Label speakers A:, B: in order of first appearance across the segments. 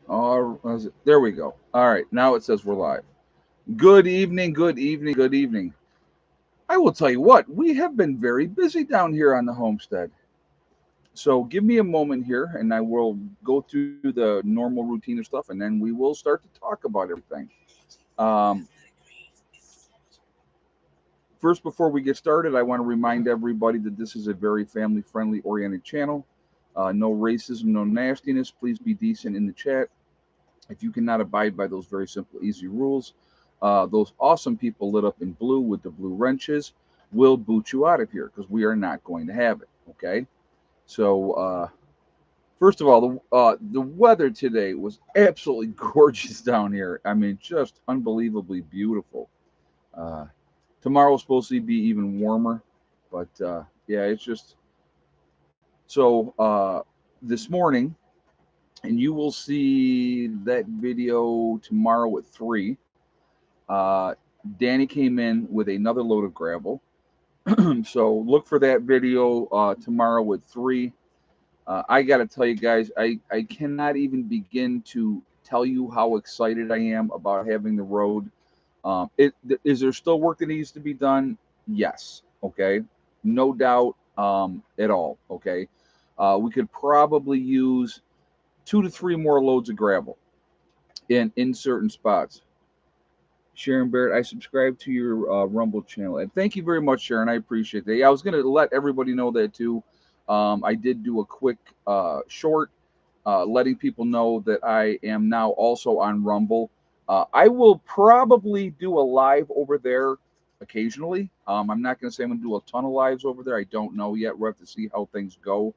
A: There we go. All right, now it says we're live. Good evening, good evening, good evening. I will tell you what, we have been very busy down here on the homestead. So give me a moment here and I will go through the normal routine of stuff and then we will start to talk about everything. Um, First, before we get started, I want to remind everybody that this is a very family friendly oriented channel. No racism, no nastiness. Please be decent in the chat. If you cannot abide by those very simple, easy rules, those awesome people lit up in blue with the blue wrenches will boot you out of here because we are not going to have it. Okay. So, first of all, the weather today was absolutely gorgeous down here. I mean, just unbelievably beautiful. Uh, Tomorrow's supposed to be even warmer, but yeah, it's just so. This morning, and you will see that video tomorrow at 3. Uh, Danny came in with another load of gravel. So look for that video tomorrow at 3. I got to tell you guys, I cannot even begin to tell you how excited I am about having the road. Is there still work that needs to be done? Yes. Okay. No doubt at all. Okay. We could probably use 2 to 3 more loads of gravel in certain spots. Sharon Barrett, I subscribe to your Rumble channel, and thank you very much, Sharon. I appreciate that. Yeah, I was going to let everybody know that too. I did do a quick short, letting people know that I am now also on Rumble. I will probably do a live over there occasionally. I'm not going to say I'm going to do a ton of lives over there. I don't know yet. We'll have to see how things go.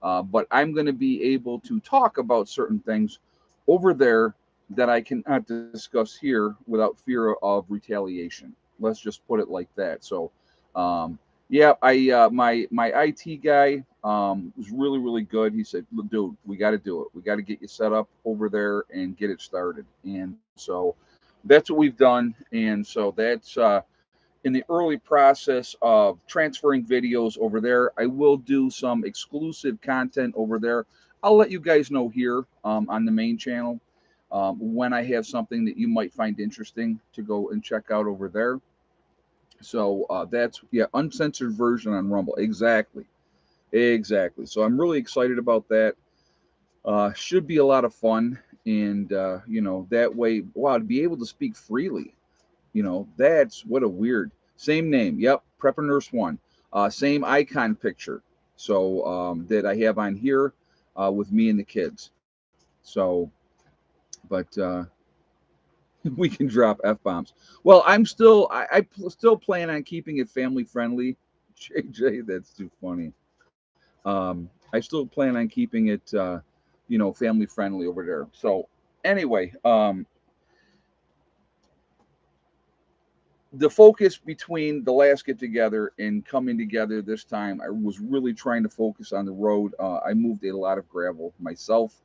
A: But I'm going to be able to talk about certain things over there that I cannot discuss here without fear of retaliation. Let's just put it like that. So, um, yeah, my IT guy was really good. He said, "Look, dude, we got to do it. We got to get you set up over there and get it started." And so that's what we've done. And so that's in the early process of transferring videos over there. I will do some exclusive content over there. I'll let you guys know here on the main channel when I have something that you might find interesting to go and check out over there. So that's, yeah, uncensored version on Rumble. Exactly. Exactly. So I'm really excited about that. Should be a lot of fun. And, that way, wow, to be able to speak freely. That's what a weird. Same name. Yep, Prepper Nurse One. Same icon picture. So that I have on here with me and the kids. So, but we can drop f bombs. Well, still plan on keeping it family friendly. JJ, that's too funny. I still plan on keeping it, family friendly over there. So anyway, the focus between the last get together and coming together this time, I was really trying to focus on the road. I moved a lot of gravel myself,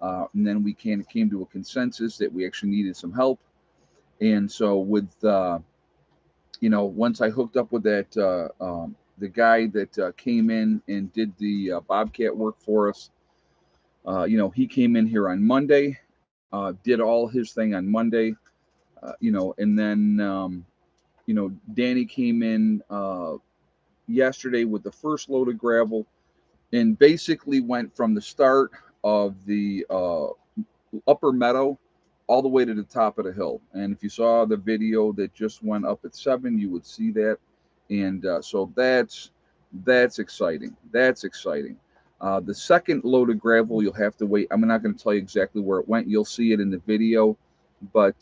A: and then we came to a consensus that we actually needed some help. And so, once I hooked up with the guy that came in and did the Bobcat work for us, he came in here on Monday, did all his thing on Monday, and then Danny came in yesterday with the first load of gravel and basically went from the start of the upper meadow all the way to the top of the hill. And if you saw the video that just went up at 7, you would see that. And so that's exciting. That's exciting. The second load of gravel, you'll have to wait. I'm not going to tell you exactly where it went. You'll see it in the video, but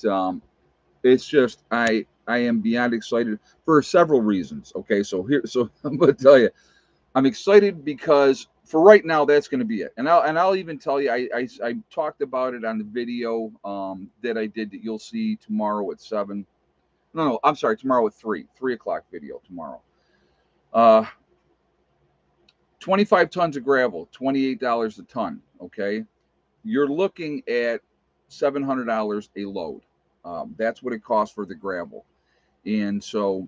A: it's just I am beyond excited for several reasons. Okay, so I'm going to tell you, I'm excited because for right now that's going to be it, and I'll even tell you I talked about it on the video that I did that you'll see tomorrow at 7. No, I'm sorry, tomorrow at 3 o'clock video tomorrow. Uh, 25 tons of gravel, $28 a ton. Okay, you're looking at $700 a load. That's what it costs for the gravel. And so,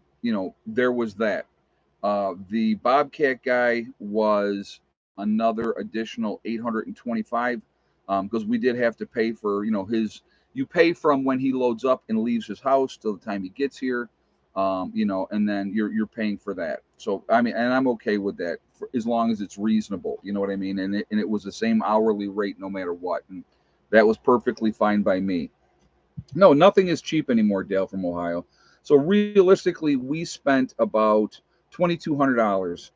A: there was that. The Bobcat guy was another additional 825. because we did have to pay for, his. You pay from when he loads up and leaves his house till the time he gets here, and then you're paying for that. So I mean, and I'm okay with that as long as it's reasonable. You know what I mean? And it was the same hourly rate no matter what, and that was perfectly fine by me. No, nothing is cheap anymore, Dale from Ohio. So realistically, we spent about $2,200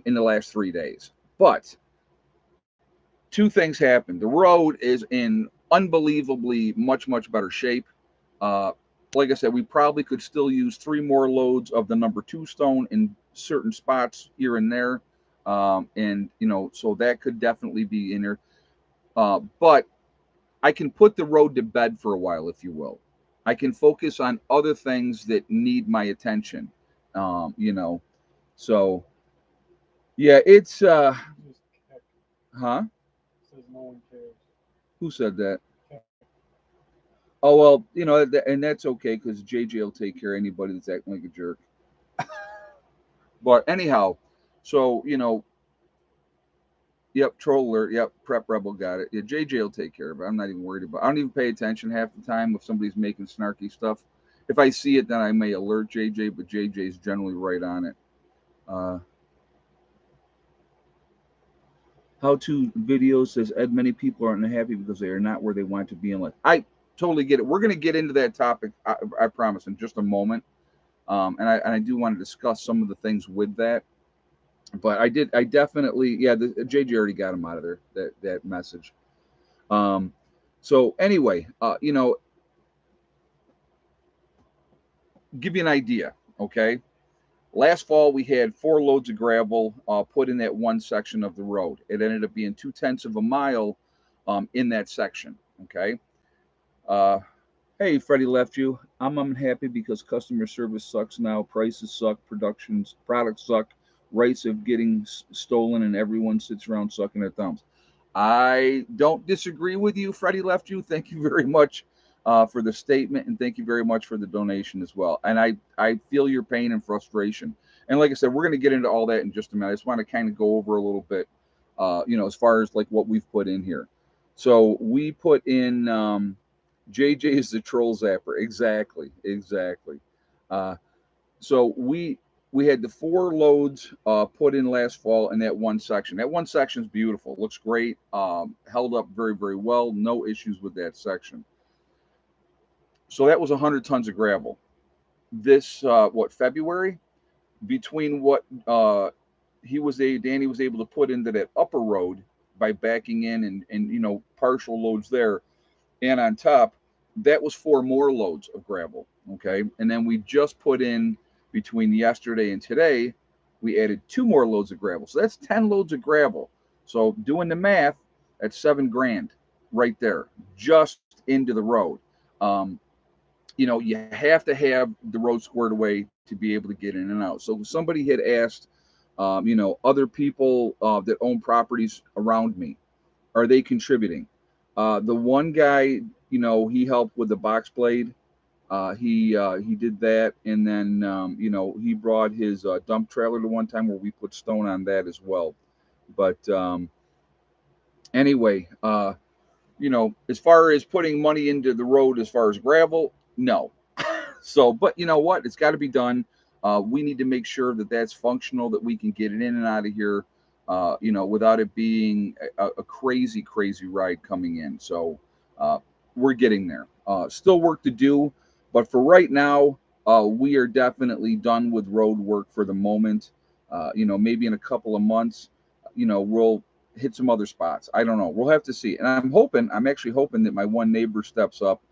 A: in the last 3 days. But two things happened. The road is in unbelievably much better shape. Uh, like I said, we probably could still use 3 more loads of the number 2 stone in certain spots here and there, and so that could definitely be in there. But I can put the road to bed for a while, if you will. I can focus on other things that need my attention. Um, you know, so yeah, it's huh? Who said that? Oh well, and that's okay because JJ will take care of anybody that's acting like a jerk. But anyhow, so yep, troll alert, yep, prep rebel got it. Yeah, JJ will take care of it. I'm not even worried about. I don't even pay attention half the time if somebody's making snarky stuff. If I see it, then I may alert JJ, but JJ's generally right on it. Uh, how to videos says Ed. Many people are unhappy because they are not where they want to be in life. I totally get it. We're going to get into that topic. I promise in just a moment. And I do want to discuss some of the things with that. But I definitely, yeah. JJ already got him out of there. That message. Um, so anyway, give you an idea. Okay, last fall we had 4 loads of gravel put in that one section of the road. It ended up being 2/10 of a mile in that section. Okay. Uh, hey, Freddie left you. I'm unhappy because customer service sucks now. Prices suck. Products suck. Rates of getting stolen, and everyone sits around sucking their thumbs. I don't disagree with you, Freddie left you. Thank you very much for the statement, and thank you very much for the donation as well. And I feel your pain and frustration. And like I said, we're going to get into all that in just a minute. I just want to kind of go over a little bit, as far as like what we've put in here. So we put in JJ is the troll zapper. Exactly, exactly. Uh, so we had the 4 loads put in last fall in that one section. That one section is beautiful. Looks great. Held up very well. No issues with that section. So that was 100 tons of gravel. This what February between what Danny was able to put into that upper road by backing in and partial loads there, and on top, that was 4 more loads of gravel. Okay. And then we just put in between yesterday and today, we added 2 more loads of gravel. So that's 10 loads of gravel. So doing the math, that's 7 grand right there, just into the road. Um, you have to have the road squared away to be able to get in and out. So somebody had asked, other people that own properties around me, are they contributing? The one guy, he helped with the box blade. He did that, and then he brought his dump trailer the one time where we put stone on that as well. But anyway, as far as putting money into the road, as far as gravel, no. So, but you know what? It's got to be done. We need to make sure that that's functional, that we can get it in and out of here, without it being a crazy ride coming in. So, we're getting there. Still work to do, but for right now, we are definitely done with road work for the moment. Maybe in a couple of months, we'll hit some other spots. I don't know. We'll have to see. And I'm actually hoping that my one neighbor steps up,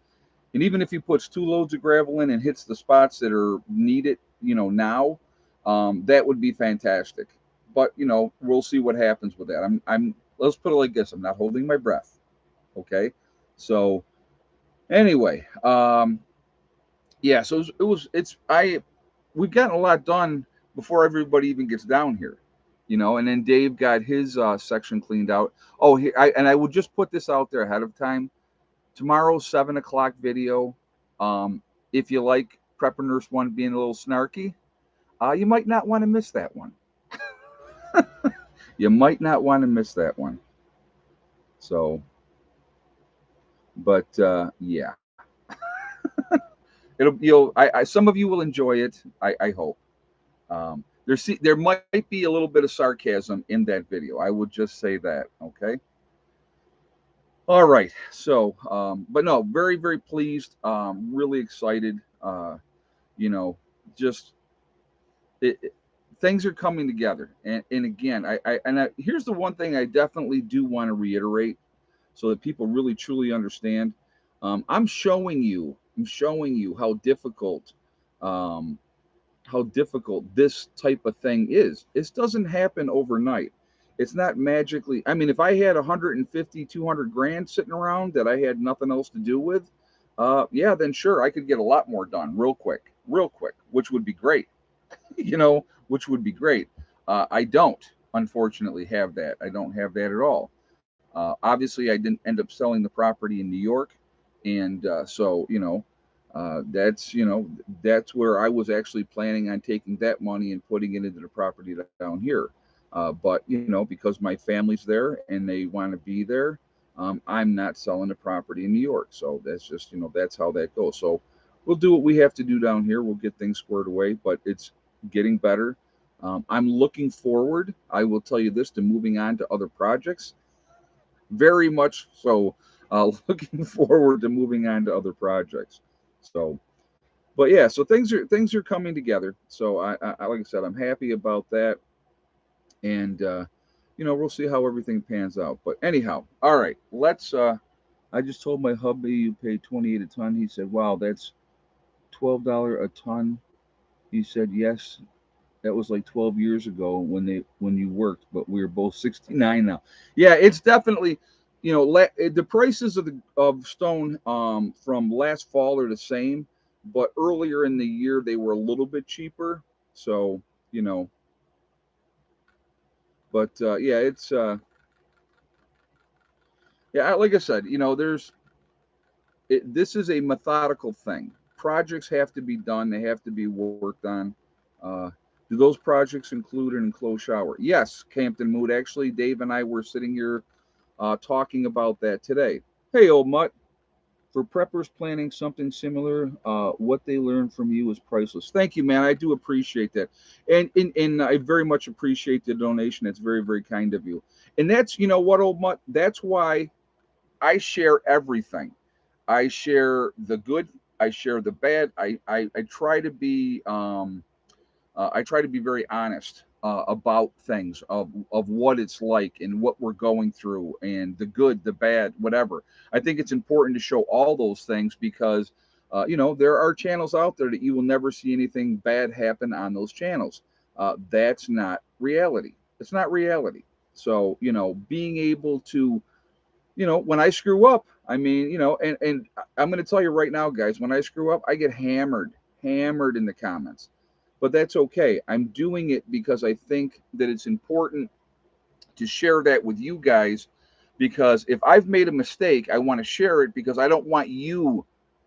A: and even if he puts 2 loads of gravel in and hits the spots that are needed, now, that would be fantastic. But we'll see what happens with that. Let's put it like this: I'm not holding my breath. Okay, so anyway, yeah. So we've gotten a lot done before everybody even gets down here, and then Dave got his section cleaned out. Oh, and I would just put this out there ahead of time. Tomorrow's 7 o'clock video. Um, if you like Prepper Nurse One being a little snarky, you might not want to miss that one. You might not want to miss that one. So, But yeah, some of you will enjoy it. I hope. There might be a little bit of sarcasm in that video. I would just say that. Okay. All right. So, but no, very, very pleased. Really excited. You know, just it, things are coming together. And again, here's the one thing I definitely do want to reiterate, so that people really truly understand. I'm showing you um, how difficult this type of thing is. It doesn't happen overnight. It's not magically. I mean, if I had 150, 200 grand sitting around that I had nothing else to do with, yeah, then sure, I could get a lot more done real quick, which would be great, which would be great. I don't, unfortunately, have that. I don't have that at all. Obviously, I didn't end up selling the property in New York, and so that's where I was actually planning on taking that money and putting it into the property down here. But because my family's there and they want to be there, I'm not selling the property in New York. So that's just that's how that goes. So we'll do what we have to do down here. We'll get things squared away, but it's getting better. I'm looking forward. I will tell you this, to moving on to other projects, very much so. Looking forward to moving on to other projects. So, but yeah, so things are coming together. So like I said, I'm happy about that, and we'll see how everything pans out. But anyhow, all right, let's. I just told my hubby you pay 28 a ton. He said, "Wow, that's $12 a ton." He said, "Yes, that was like 12 years ago when you worked, but we're both 69 now." Yeah, it's definitely, the prices of stone from last fall are the same, but earlier in the year they were a little bit cheaper. So, you know, but yeah, it's yeah, like I said, this is a methodical thing. Projects have to be done, they have to be worked on. Uh, do those projects include an enclosed shower? Yes, Campton Mood. Actually, Dave and I were sitting here talking about that today. Hey, old mutt. For preppers planning something similar, what they learn from you is priceless. Thank you, man. I do appreciate that, and I very much appreciate the donation. It's very, very kind of you. And that's what, old mutt. That's why I share everything. I share the good. I share the bad. I try to be I try to be very honest about things, of what it's like and what we're going through, and the good, the bad, whatever. I think it's important to show all those things because there are channels out there that you will never see anything bad happen on those channels. That's not reality. It's not reality. So being able to when I screw up, I mean, and I'm going to tell you right now, guys, when I screw up, I get hammered in the comments. But that's okay. I'm doing it because I think that it's important to share that with you guys, because if I've made a mistake, I want to share it because I don't want you,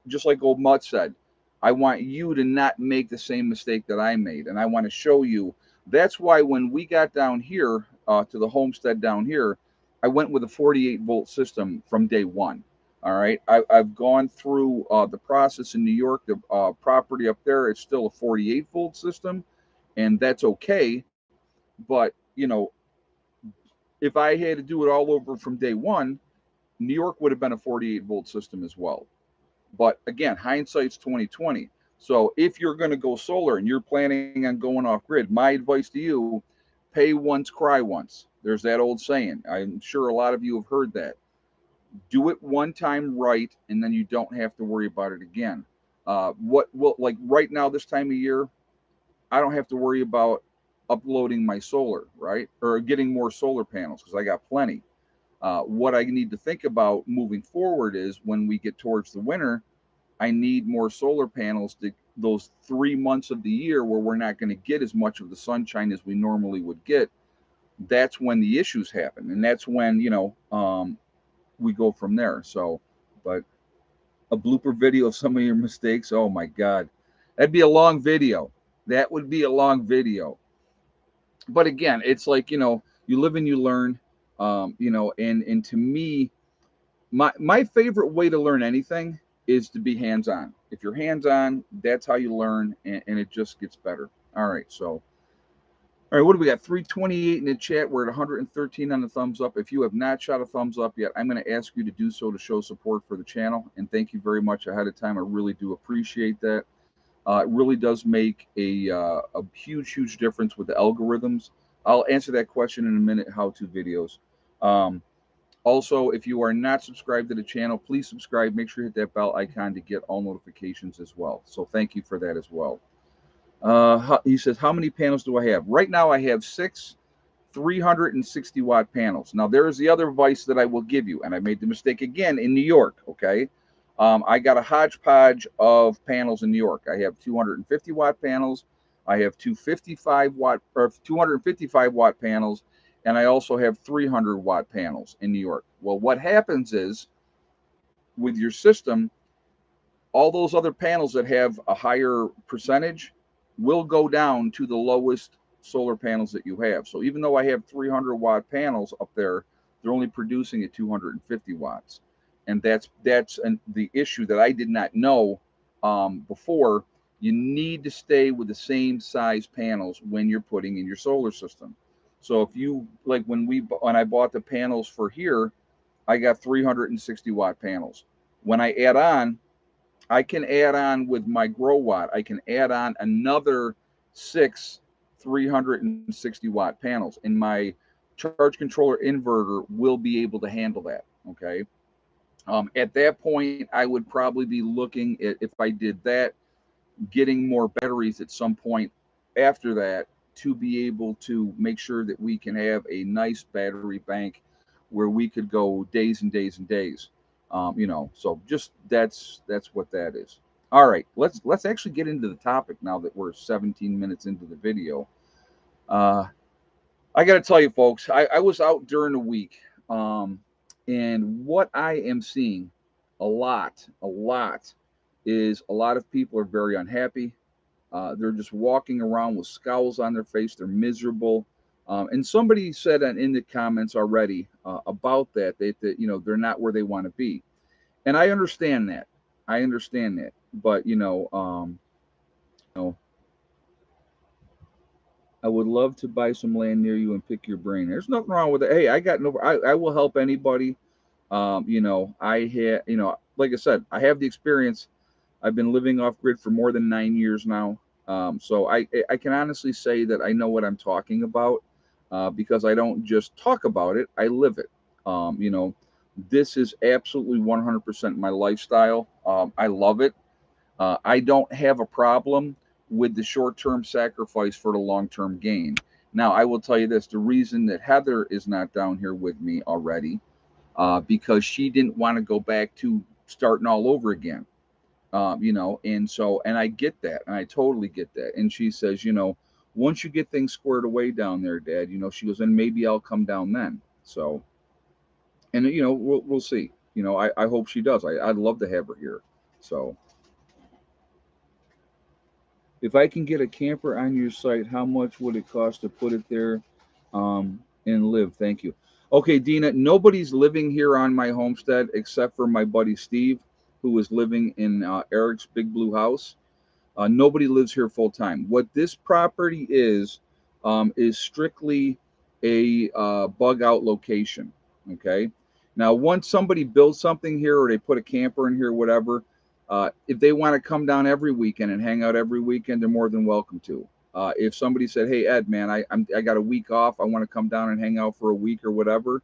A: just like old Mutt said, I want you to not make the same mistake that I made. And I want to show you. That's why when we got down here to the homestead down here, I went with a 48-volt system from day one. All right. I've gone through the process in New York. The property up there, it's still a 48-volt system, and that's okay. But, if I had to do it all over from day one, New York would have been a 48-volt system as well. But again, hindsight's 2020. So if you're going to go solar and you're planning on going off grid, my advice to you: pay once, cry once. There's that old saying. I'm sure a lot of you have heard that. Do it one time right, and then you don't have to worry about it again. What will, like right now, this time of year, I don't have to worry about uploading my solar, right? Or getting more solar panels because I got plenty. What I need to think about moving forward is when we get towards the winter, I need more solar panels to those 3 months of the year where we're not going to get as much of the sunshine as we normally would get. That's when the issues happen, and that's when we go from there. So, but a blooper video of some of your mistakes. Oh my God, that'd be a long video. That would be a long video. But again, it's like you live and you learn. And to me, My favorite way to learn anything is to be hands-on. If you're hands-on, that's how you learn, and it just gets better. All right, so all right, what do we got? 328 in the chat. We're at 113 on the thumbs up. If you have not shot a thumbs up yet, I'm going to ask you to do so to show support for the channel. And thank you very much ahead of time. I really do appreciate that. It really does make a huge, huge difference with the algorithms. I'll answer that question in a minute. How-to videos. Um, Also, if you are not subscribed to the channel, please subscribe. Make sure you hit that bell icon to get all notifications as well. So thank you for that as well. He says, how many panels do I have? Right now, I have 6 360-watt panels. Now, there is the other advice that I will give you, and I made the mistake again in New York, okay? I got a hodgepodge of panels in New York. I have 250-watt panels. I have 255-watt panels, and I also have 300-watt panels in New York. Well, what happens is with your system, all those other panels that have a higher percentage will go down to the lowest solar panels that you have. So even though I have 300-watt panels up there, they're only producing at 250 watts, and that's the issue that I did not know before. You need to stay with the same size panels when you're putting in your solar system. So if you like when I bought the panels for here, I got 360-watt panels. When I can add on with my grow watt, I can add on another 6 360-watt panels, and my charge controller inverter will be able to handle that. Okay. At that point, I would probably be looking at, if I did that, getting more batteries at some point after that to be able to make sure that we can have a nice battery bank where we could go days and days and days. So just that's what that is. All right, let's actually get into the topic now that we're 17 minutes into the video. Uh, I got to tell you, folks, I was out during the week, and what I am seeing a lot is a lot of people are very unhappy. They're just walking around with scowls on their face. They're miserable. And somebody said in the comments already about that they're not where they want to be, and I understand that. I understand that, but you know, I would love to buy some land near you and pick your brain. There's nothing wrong with it. Hey, I got no. I will help anybody. I had like I said, I have the experience. I've been living off grid for more than 9 years now. So I can honestly say that I know what I'm talking about because I don't just talk about it, I live it. This is absolutely 100% my lifestyle. I love it. I don't have a problem with the short-term sacrifice for the long-term gain. Now, I will tell you this: the reason that Heather is not down here with me already, because she didn't want to go back to starting all over again. And I get that, and I totally get that. And she says, once you get things squared away down there, Dad, she goes, and maybe I'll come down then. So, and we'll see. I hope she does. I'd love to have her here. So, if I can get a camper on your site, how much would it cost to put it there, and live? Thank you. Okay, Dina, nobody's living here on my homestead except for my buddy Steve, who is living in Eric's big blue house. Nobody lives here full time. What this property is strictly a bug out location. Okay. Now, once somebody builds something here or they put a camper in here, whatever, if they want to come down every weekend and hang out every weekend, they're more than welcome to. If somebody said, "Hey, Ed, man, I got a week off. I want to come down and hang out for a week or whatever,"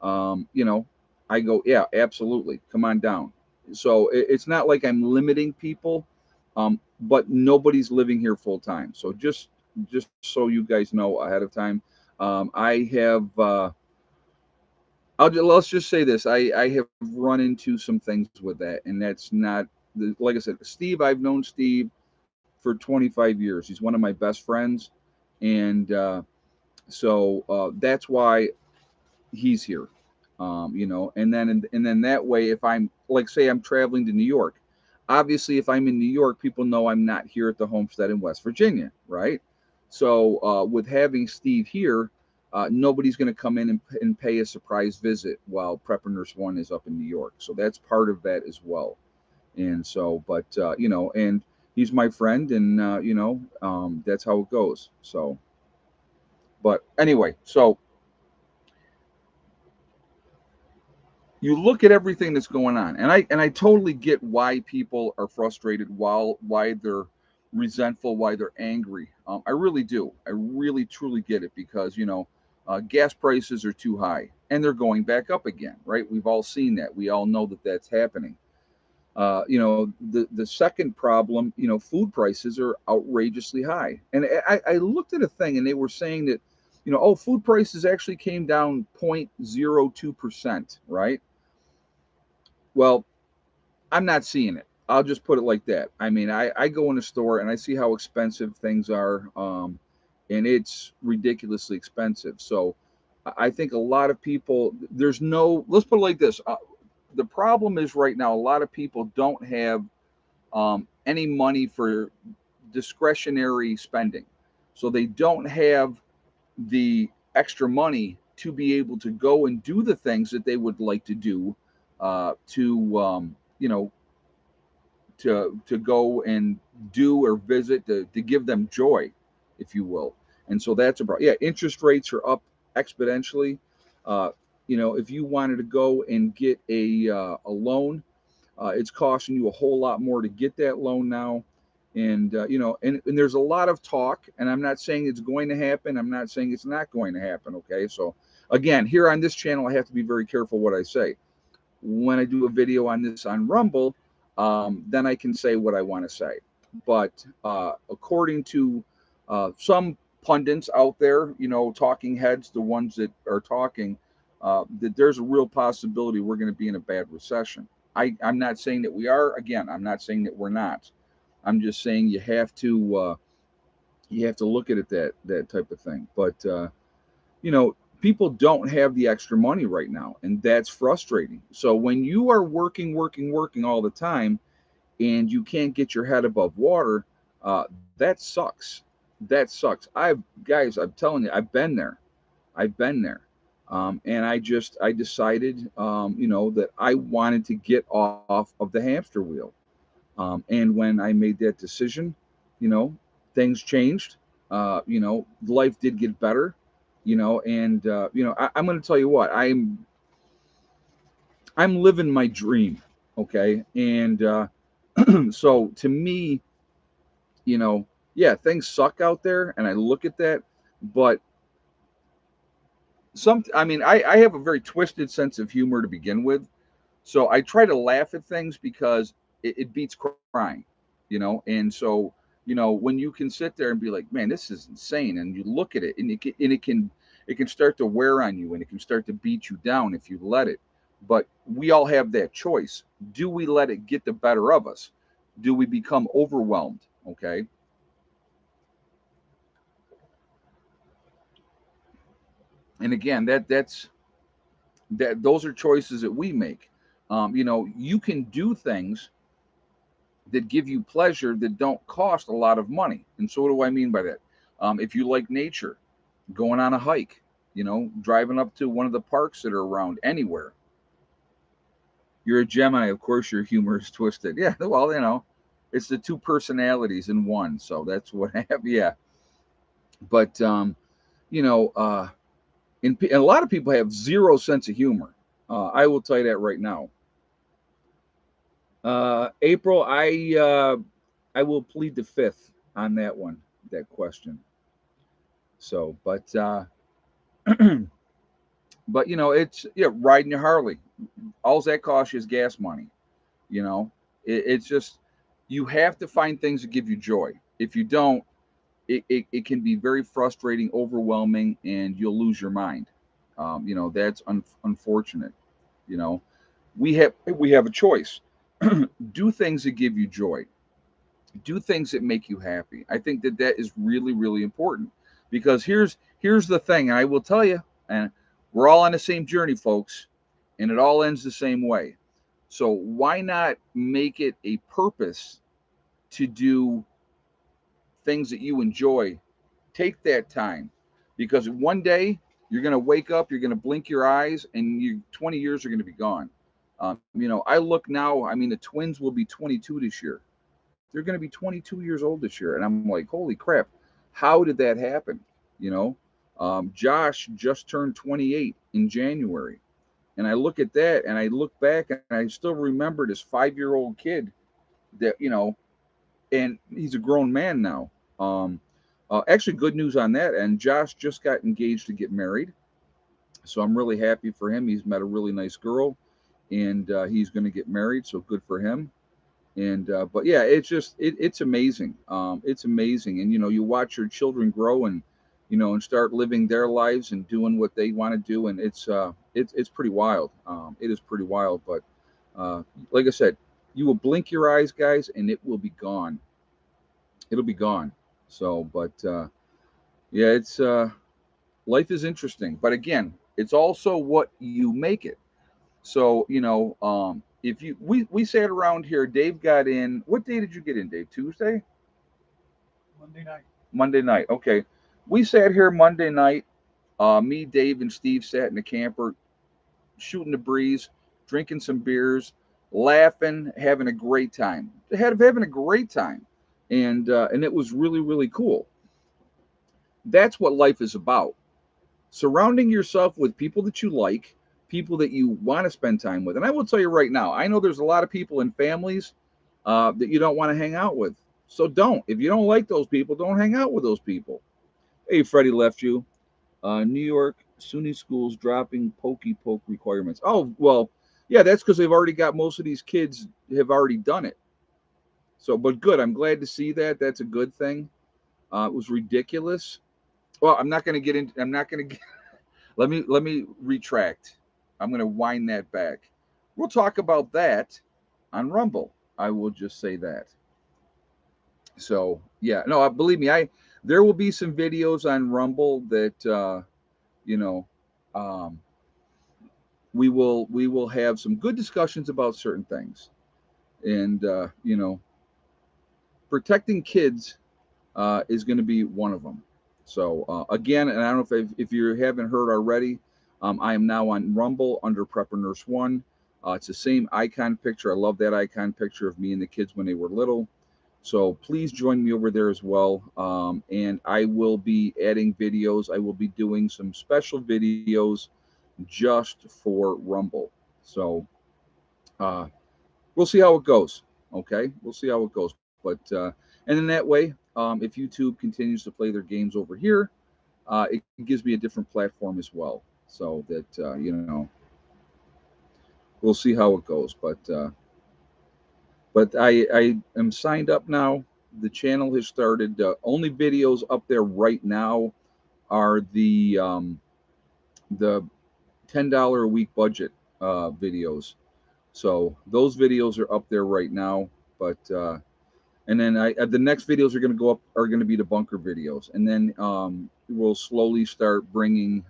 A: um, you know, I go, "Yeah, absolutely, come on down." So it's not like I'm limiting people, but nobody's living here full time. So just so you guys know ahead of time, I have. Let's just say this: I have run into some things with that, and that's not like I said. Steve, I've known Steve for 25 years. He's one of my best friends, and that's why he's here. And then that way, if I'm like, say, I'm traveling to New York, obviously, if I'm in New York, people know I'm not here at the homestead in West Virginia, right? So with having Steve here, nobody's going to come in and pay a surprise visit while Prepper Nurse One is up in New York. So that's part of that as well. And so, but and he's my friend, and that's how it goes. So, but anyway, so you look at everything that's going on, and I totally get why people are frustrated, why they're resentful, why they're angry. I really do. I really truly get it because gas prices are too high, and they're going back up again. Right? We've all seen that. We all know that that's happening. The second problem, food prices are outrageously high, and I looked at a thing, and they were saying that, food prices actually came down 0.02%, right? Well, I'm not seeing it. I'll just put it like that. I mean, I go in a store and I see how expensive things are, and it's ridiculously expensive. So I think a lot of people, there's no, let's put it like this. The problem is right now, a lot of people don't have any money for discretionary spending. So they don't have the extra money to be able to go and do the things that they would like to do, to to go and do or visit, to give them joy, if you will. And so that's about, yeah, interest rates are up exponentially. uh, if you wanted to go and get a loan, it's costing you a whole lot more to get that loan now. And and there's a lot of talk, and I'm not saying it's going to happen, I'm not saying it's not going to happen. Okay, so again, here on this channel, I have to be very careful what I say. When I do a video on this on Rumble, then I can say what I want to say. But according to some pundits out there, talking heads, the ones that are talking, that there's a real possibility we're going to be in a bad recession. I'm not saying that we are. Again, I'm not saying that we're not. I'm just saying you have to look at it that type of thing. But people don't have the extra money right now, and that's frustrating. So when you are working all the time, and you can't get your head above water, that sucks. That sucks. I'm telling you, I've been there. I've been there. And I decided, that I wanted to get off of the hamster wheel. And when I made that decision, you know, things changed. Life did get better. And I'm going to tell you what, I'm living my dream. Okay, and so to me, you know, yeah, things suck out there, and I look at that, but I mean, I have a very twisted sense of humor to begin with, so I try to laugh at things because it beats crying, and so when you can sit there and be like, man, this is insane, and you look at it, and it can start to wear on you, and it can start to beat you down if you let it. But we all have that choice. Do we let it get the better of us? Do we become overwhelmed? Okay. And again, those are choices that we make. You can do things that give you pleasure that don't cost a lot of money. And so what do I mean by that? If you like nature, going on a hike, driving up to one of the parks that are around anywhere. You're a Gemini, of course your humor is twisted. Yeah, well, it's the two personalities in one. So that's what I have. Yeah. But you know, and a lot of people have zero sense of humor. I will tell you that right now. April, I will plead the fifth on that one, that question. So, but it's, yeah, riding your Harley. All that costs you is gas money. It's just, you have to find things that give you joy. If you don't, it can be very frustrating, overwhelming, and you'll lose your mind. That's unfortunate. You know, we have a choice. Do things that give you joy. Do things that make you happy. I think that is really, really important, because here's the thing, and I will tell you, and we're all on the same journey, folks, and it all ends the same way. So why not make it a purpose to do things that you enjoy? Take that time, because one day You're going to wake up, you're going to blink your eyes, and 20 years are going to be gone. I look now, I mean, the twins will be 22 this year. They're going to be 22 years old this year. And I'm like, holy crap, how did that happen? You know, Josh just turned 28 in January. And I look at that and I look back and I still remember this 5-year-old kid that, and he's a grown man now. Actually, good news on that. And Josh just got engaged to get married. So I'm really happy for him. He's met a really nice girl and he's going to get married. So good for him. And but yeah, it's amazing. It's amazing. And you watch your children grow and and start living their lives and doing what they want to do, and it's pretty wild. It is pretty wild. But like I said, you will blink your eyes, guys, and it will be gone. It'll be gone. So, but yeah, it's life is interesting. But again, it's also what you make it. So, if we sat around here, Dave got in. What day did you get in, Dave? Tuesday?
B: Monday night.
A: Monday night. Okay. We sat here Monday night. Me, Dave, and Steve sat in the camper, shooting the breeze, drinking some beers, laughing, having a great time. Having a great time, and it was really really cool. That's what life is about. Surrounding yourself with people that you like, people that you want to spend time with. And I will tell you right now, I know there's a lot of people in families that you don't want to hang out with. So don't. If you don't like those people, don't hang out with those people. Hey, Freddie left you. New York SUNY schools dropping pokey poke requirements. Oh, well, yeah, that's because they've already got most of these kids have already done it. So, but good. I'm glad to see that. That's a good thing. It was ridiculous. Well, I'm not going to get into. I'm not going to let me retract. I'm going to wind that back. We'll talk about that on Rumble. I will just say that. So yeah, no, believe me, I there will be some videos on Rumble that you know um, we will have some good discussions about certain things, and protecting kids is going to be one of them. So again, and I don't know if you haven't heard already, I am now on Rumble under Prepper Nurse One. It's the same icon picture. I love that icon picture of me and the kids when they were little. So please join me over there as well. And I will be adding videos. I will be doing some special videos just for Rumble. So uh, we'll see how it goes. Okay, we'll see how it goes. And in that way, if YouTube continues to play their games over here, it gives me a different platform as well. So that we'll see how it goes. But I am signed up now. The channel has started. Only videos up there right now are the $10 a week budget videos. So those videos are up there right now. But and then the next videos are going to go up are going to be the bunker videos, and then we'll slowly start bringing.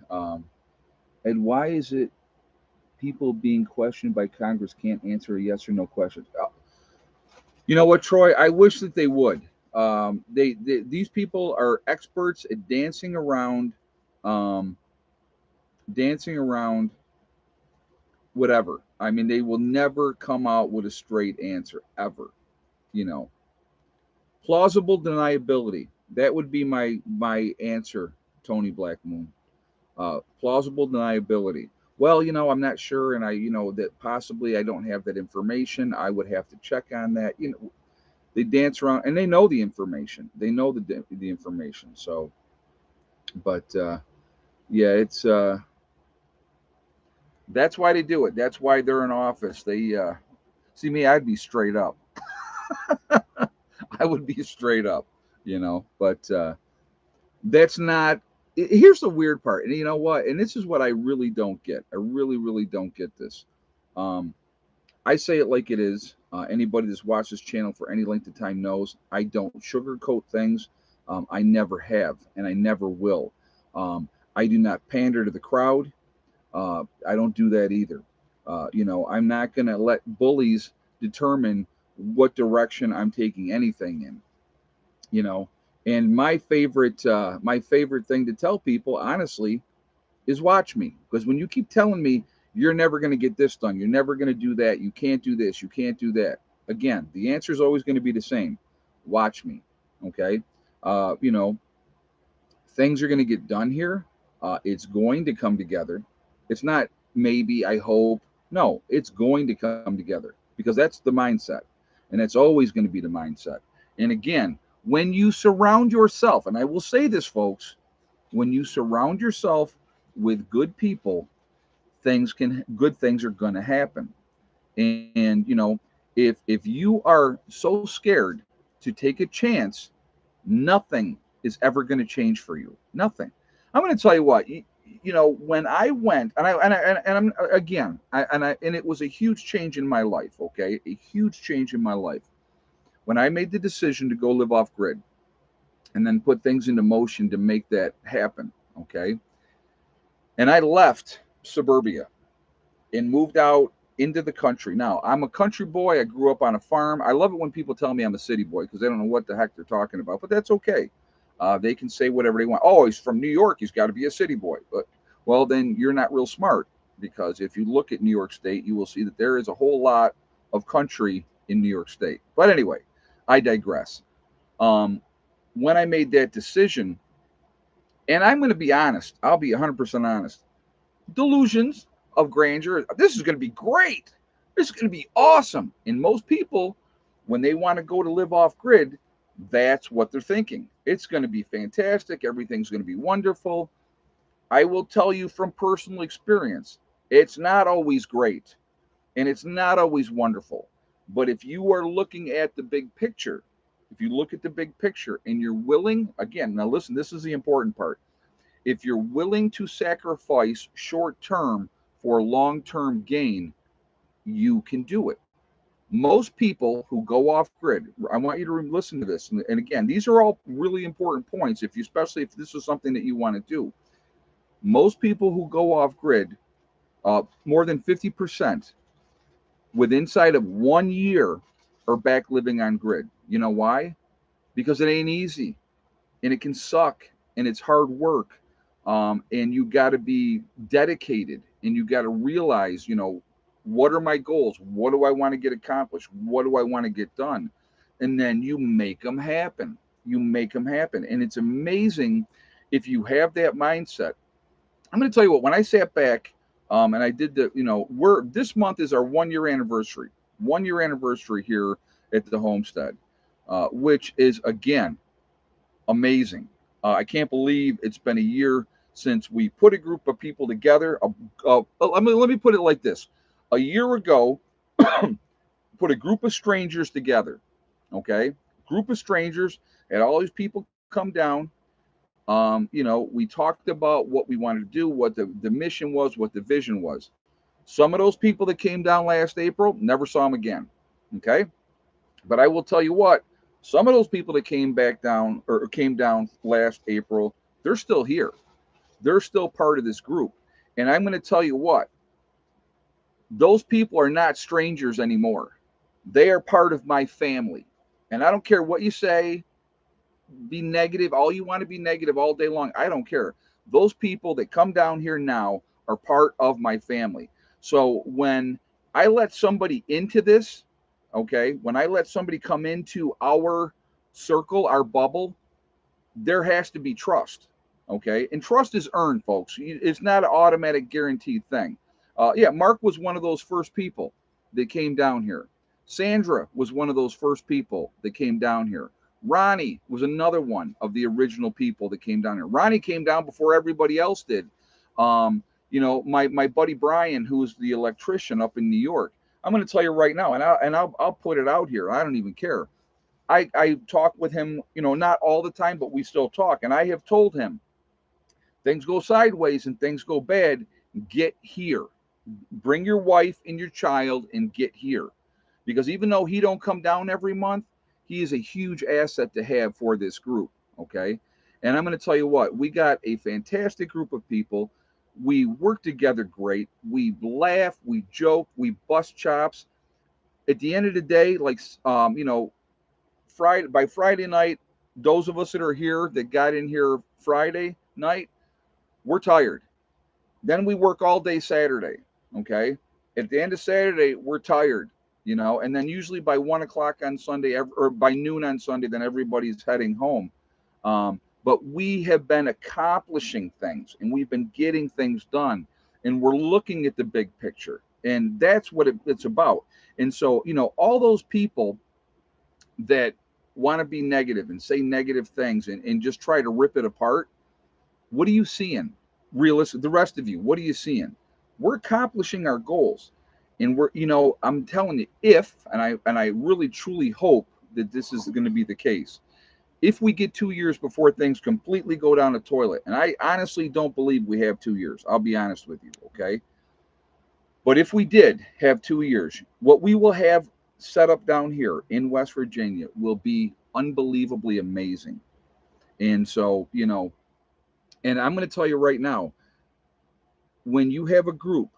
A: And why is it people being questioned by Congress can't answer a yes or no question? You know what, Troy? I wish that they would. These people are experts at um, dancing around whatever. I mean, they will never come out with a straight answer ever. You know, plausible deniability. That would be my answer, Tony Blackmoon. Plausible deniability. Well, I'm not sure, and that possibly I don't have that information. I would have to check on that. They dance around, and they know the information. They know the information. So, but yeah, it's that's why they do it. That's why they're in office. They see me. I'd be straight up. I would be straight up. But that's not. Here's the weird part, and you know what? And this is what I really don't get. I really, really don't get this. Um, I say it like it is. Anybody that's watched this channel for any length of time knows I don't sugarcoat things. I never have, and I never will. I do not pander to the crowd. I don't do that either. I'm not going to let bullies determine what direction I'm taking anything in. You know, and my favorite thing to tell people, honestly, is watch me. Because when you keep telling me you're never going to get this done, you're never going to do that, you can't do this, you can't do that. Again, the answer is always going to be the same. Watch me. Okay. Uh, you know, Things are going to get done here. It's going to come together. It's not maybe, I hope. No, it's going to come together because that's the mindset. And that's always going to be the mindset. And again, when you surround yourself, and I will say this, folks, when you surround yourself with good people, good things are going to happen. And if you are so scared to take a chance, nothing is ever going to change for you. Nothing. I'm going to tell you what. When I went, and I'm again, and it was a huge change in my life. Okay, a huge change in my life when I made the decision to go live off grid and then put things into motion to make that happen. Okay, and I left suburbia and moved out into the country. Now, I'm a country boy. I grew up on a farm. I love it when people tell me I'm a city boy because they don't know what the heck they're talking about, but that's okay. They can say whatever they want. Oh, he's from New York. He's got to be a city boy. But, well, then you're not real smart because if you look at New York State, you will see that there is a whole lot of country in New York State. But anyway, I digress. Um, when I made that decision, and I'm going to be honest, I'll be 100% honest, delusions of grandeur. This is going to be great. This is going to be awesome. And most people, when they want to go to live off grid, that's what they're thinking. It's going to be fantastic. Everything's going to be wonderful. I will tell you from personal experience, it's not always great and it's not always wonderful. But if you are looking at the big picture, if you look at the big picture and you're willing, again, now listen, this is the important part, if you're willing to sacrifice short term for long term gain, you can do it. Most people who go off grid, I want you to listen to this. And again, these are all really important points, if you, especially if this is something that you want to do. Most people who go off grid, more than 50% with inside of 1 year are back living on grid. You know why? Because it ain't easy and it can suck and it's hard work. And you got to be dedicated and you got to realize, what are my goals? What do I want to get accomplished? What do I want to get done? And then you make them happen. You make them happen. And it's amazing if you have that mindset. I'm going to tell you what, when I sat back and I did this month is our 1 year anniversary, 1 year anniversary here at the homestead, which is, again, amazing. I can't believe it's been a year since we put a group of people together. Let me put it like this: a year ago, put a group of strangers together. Okay, group of strangers, had all these people come down. We talked about what we wanted to do, what the mission was, what the vision was. Some of those people that came down last April, never saw them again. Okay, but I will tell you what, some of those people that came back down or came down last April, they're still here. They're still part of this group. And I'm going to tell you what, those people are not strangers anymore. They are part of my family. And I don't care what you say, be negative, all you want to be negative all day long. I don't care. Those people that come down here now are part of my family. So when I let somebody into this, okay, when I let somebody come into our circle, our bubble, there has to be trust. Okay. And trust is earned, folks. It's not an automatic guaranteed thing. Yeah, Mark was one of those first people that came down here. Sandra was one of those first people that came down here. Ronnie was another one of the original people that came down here. Ronnie came down before everybody else did. My buddy Brian, who is the electrician up in New York. I'm going to tell you right now, and I'll put it out here. I don't even care. I talk with him, not all the time, but we still talk. And I have told him, things go sideways and things go bad, get here. Bring your wife and your child and get here. Because even though he don't come down every month, he is a huge asset to have for this group. Okay. And I'm going to tell you what, we got a fantastic group of people. We work together great. We laugh, we joke, we bust chops. At the end of the day, like, Friday night, those of us that are here that got in here Friday night, we're tired. Then we work all day Saturday. Okay. At the end of Saturday, we're tired, and then usually by 1 o'clock on Sunday, or by noon on Sunday, then everybody's heading home. But we have been accomplishing things and we've been getting things done, and we're looking at the big picture. And that's what it's about. And so, all those people that want to be negative and say negative things and just try to rip it apart, what are you seeing? Realistic, the rest of you, what are you seeing? We're accomplishing our goals. And I'm telling you, if and I really truly hope that this is going to be the case. If we get 2 years before things completely go down the toilet, and I honestly don't believe we have 2 years, I'll be honest with you, okay? But if we did have 2 years, what we will have set up down here in West Virginia will be unbelievably amazing. And so, and I'm going to tell you right now, when you have a group,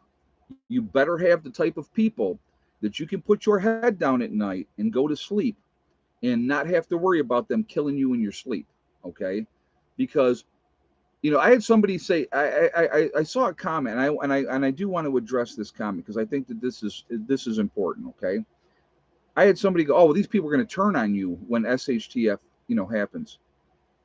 A: you better have the type of people that you can put your head down at night and go to sleep and not have to worry about them killing you in your sleep, okay? Because I had somebody say, I saw a comment, and I do want to address this comment because I think that this is important. Okay, I had somebody go, oh, well, these people are going to turn on you when SHTF happens.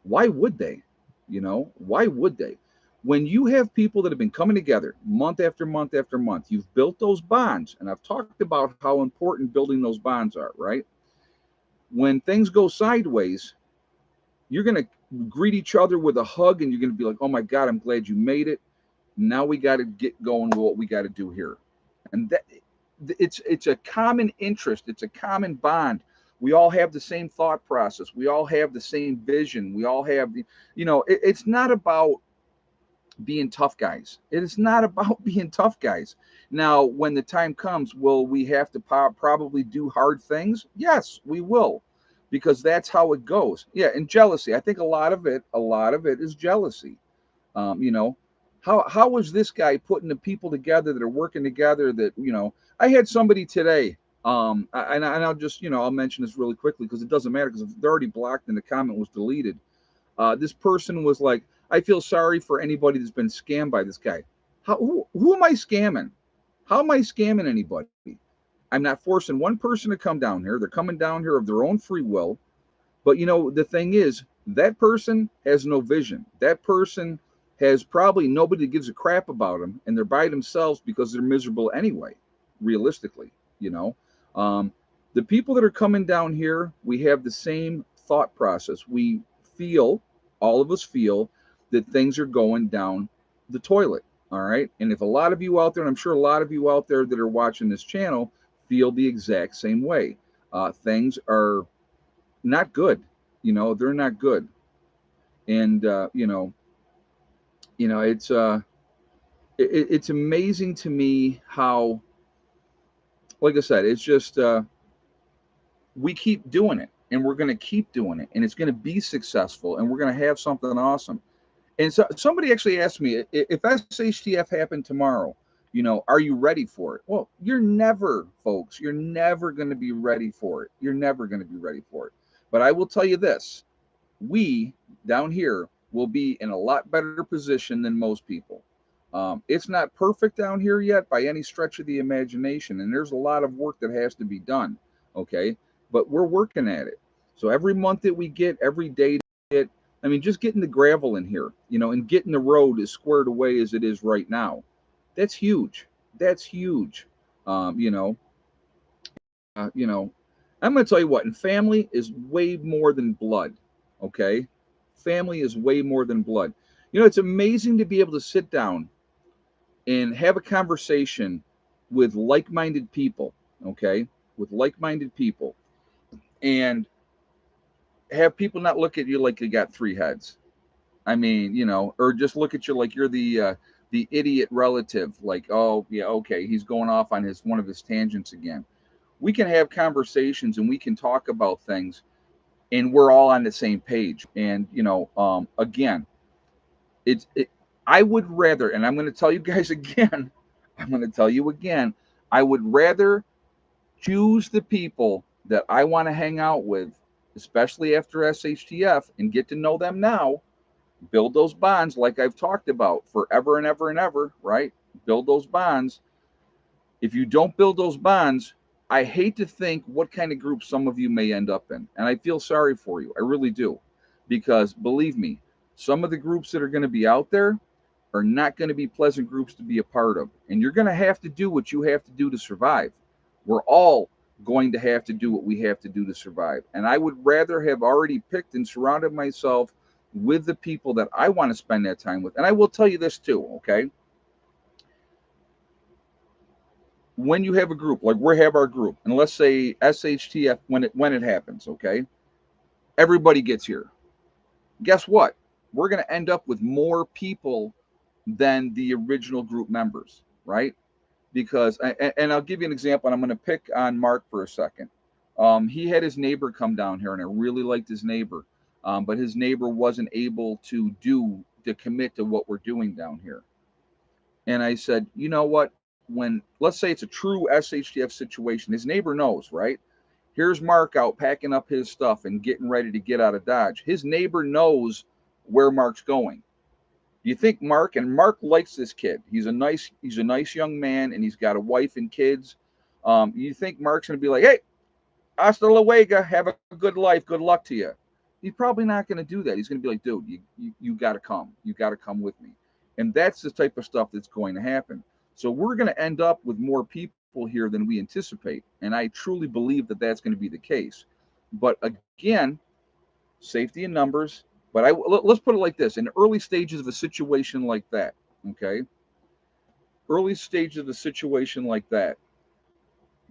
A: Why would they? Why would they? When you have people that have been coming together month after month after month, you've built those bonds, and I've talked about how important building those bonds are. Right? When things go sideways, you're going to greet each other with a hug, and you're going to be like, oh my God, I'm glad you made it. Now we got to get going with what we got to do here. And that it's a common interest, it's a common bond. We all have the same thought process, we all have the same vision, we all have it's not about being tough guys. It is not about being tough guys. Now, when the time comes, will we have to probably do hard things? Yes, we will, because that's how it goes. Yeah, and jealousy. I think a lot of it is jealousy. Um, you know, how was this guy putting the people together that are working together? I had somebody today. And I'll just I'll mention this really quickly because it doesn't matter because they're already blocked and the comment was deleted. This person was like, I feel sorry for anybody that's been scammed by this guy. Who am I scamming? How am I scamming anybody? I'm not forcing one person to come down here. They're coming down here of their own free will. But the thing is, that person has no vision. That person has probably nobody that gives a crap about them, and they're by themselves because they're miserable anyway, realistically. You know, um, the people that are coming down here, we have the same thought process. We feel, all of us feel, that things are going down the toilet. All right. And if a lot of you out there, and I'm sure a lot of you out there that are watching this channel, feel the exact same way. Things are not good. They're not good. And it's amazing to me how, like I said, it's just we keep doing it, and we're going to keep doing it, and it's going to be successful, and we're going to have something awesome. And so somebody actually asked me, if SHTF happened tomorrow, are you ready for it? Well, folks, you're never going to be ready for it. You're never going to be ready for it. But I will tell you this, we down here will be in a lot better position than most people. It's not perfect down here yet by any stretch of the imagination, and there's a lot of work that has to be done. Okay, but we're working at it. So every month that we get, every day that we get, I mean, just getting the gravel in here, and getting the road as squared away as it is right now, that's huge. That's huge. Um, you know, uh, you know, I'm going to tell you what, and family is way more than blood. Okay. Family is way more than blood. It's amazing to be able to sit down and have a conversation with like minded people. Okay. With like minded people, and have people not look at you like you got three heads. I mean, or just look at you like you're the idiot relative, like, oh yeah, okay, he's going off on his one of his tangents again. We can have conversations and we can talk about things, and we're all on the same page. And again, it. I would rather, and I'm going to tell you guys again, I'm going to tell you again, I would rather choose the people that I want to hang out with, especially after SHTF, and get to know them now, Build those bonds like I've talked about forever and ever and ever, right? Build those bonds. If you don't build those bonds, I hate to think what kind of group some of you may end up in. And I feel sorry for you. I really do. Because believe me, some of the groups that are going to be out there are not going to be pleasant groups to be a part of. And you're going to have to do what you have to do to survive. We're all going to have to do what we have to do to survive. And I would rather have already picked and surrounded myself with the people that I want to spend that time with. And I will tell you this too, okay? When you have a group, like we have our group, and let's say SHTF when it happens, okay? Everybody gets here. Guess what? We're going to end up with more people than the original group members, right? Because and I'll give you an example. And I'm going to pick on Mark for a second. He had his neighbor come down here, and I really liked his neighbor, but his neighbor wasn't able to commit to what we're doing down here. And I said, you know what? When let's say it's a true SHTF situation, his neighbor knows, right? Here's Mark out packing up his stuff and getting ready to get out of Dodge. His neighbor knows where Mark's going. You think Mark likes this kid. He's a nice young man, and he's got a wife and kids. You think Mark's gonna be like, hey, hasta luego, have a good life, good luck to you. He's probably not going to do that. He's going to be like, dude, you got to come. You got to come with me. And that's the type of stuff that's going to happen. So we're going to end up with more people here than we anticipate. And I truly believe that that's going to be the case. But again, safety in numbers. But let's put it like this: in early stages of a situation like that, okay, early stages of a situation like that,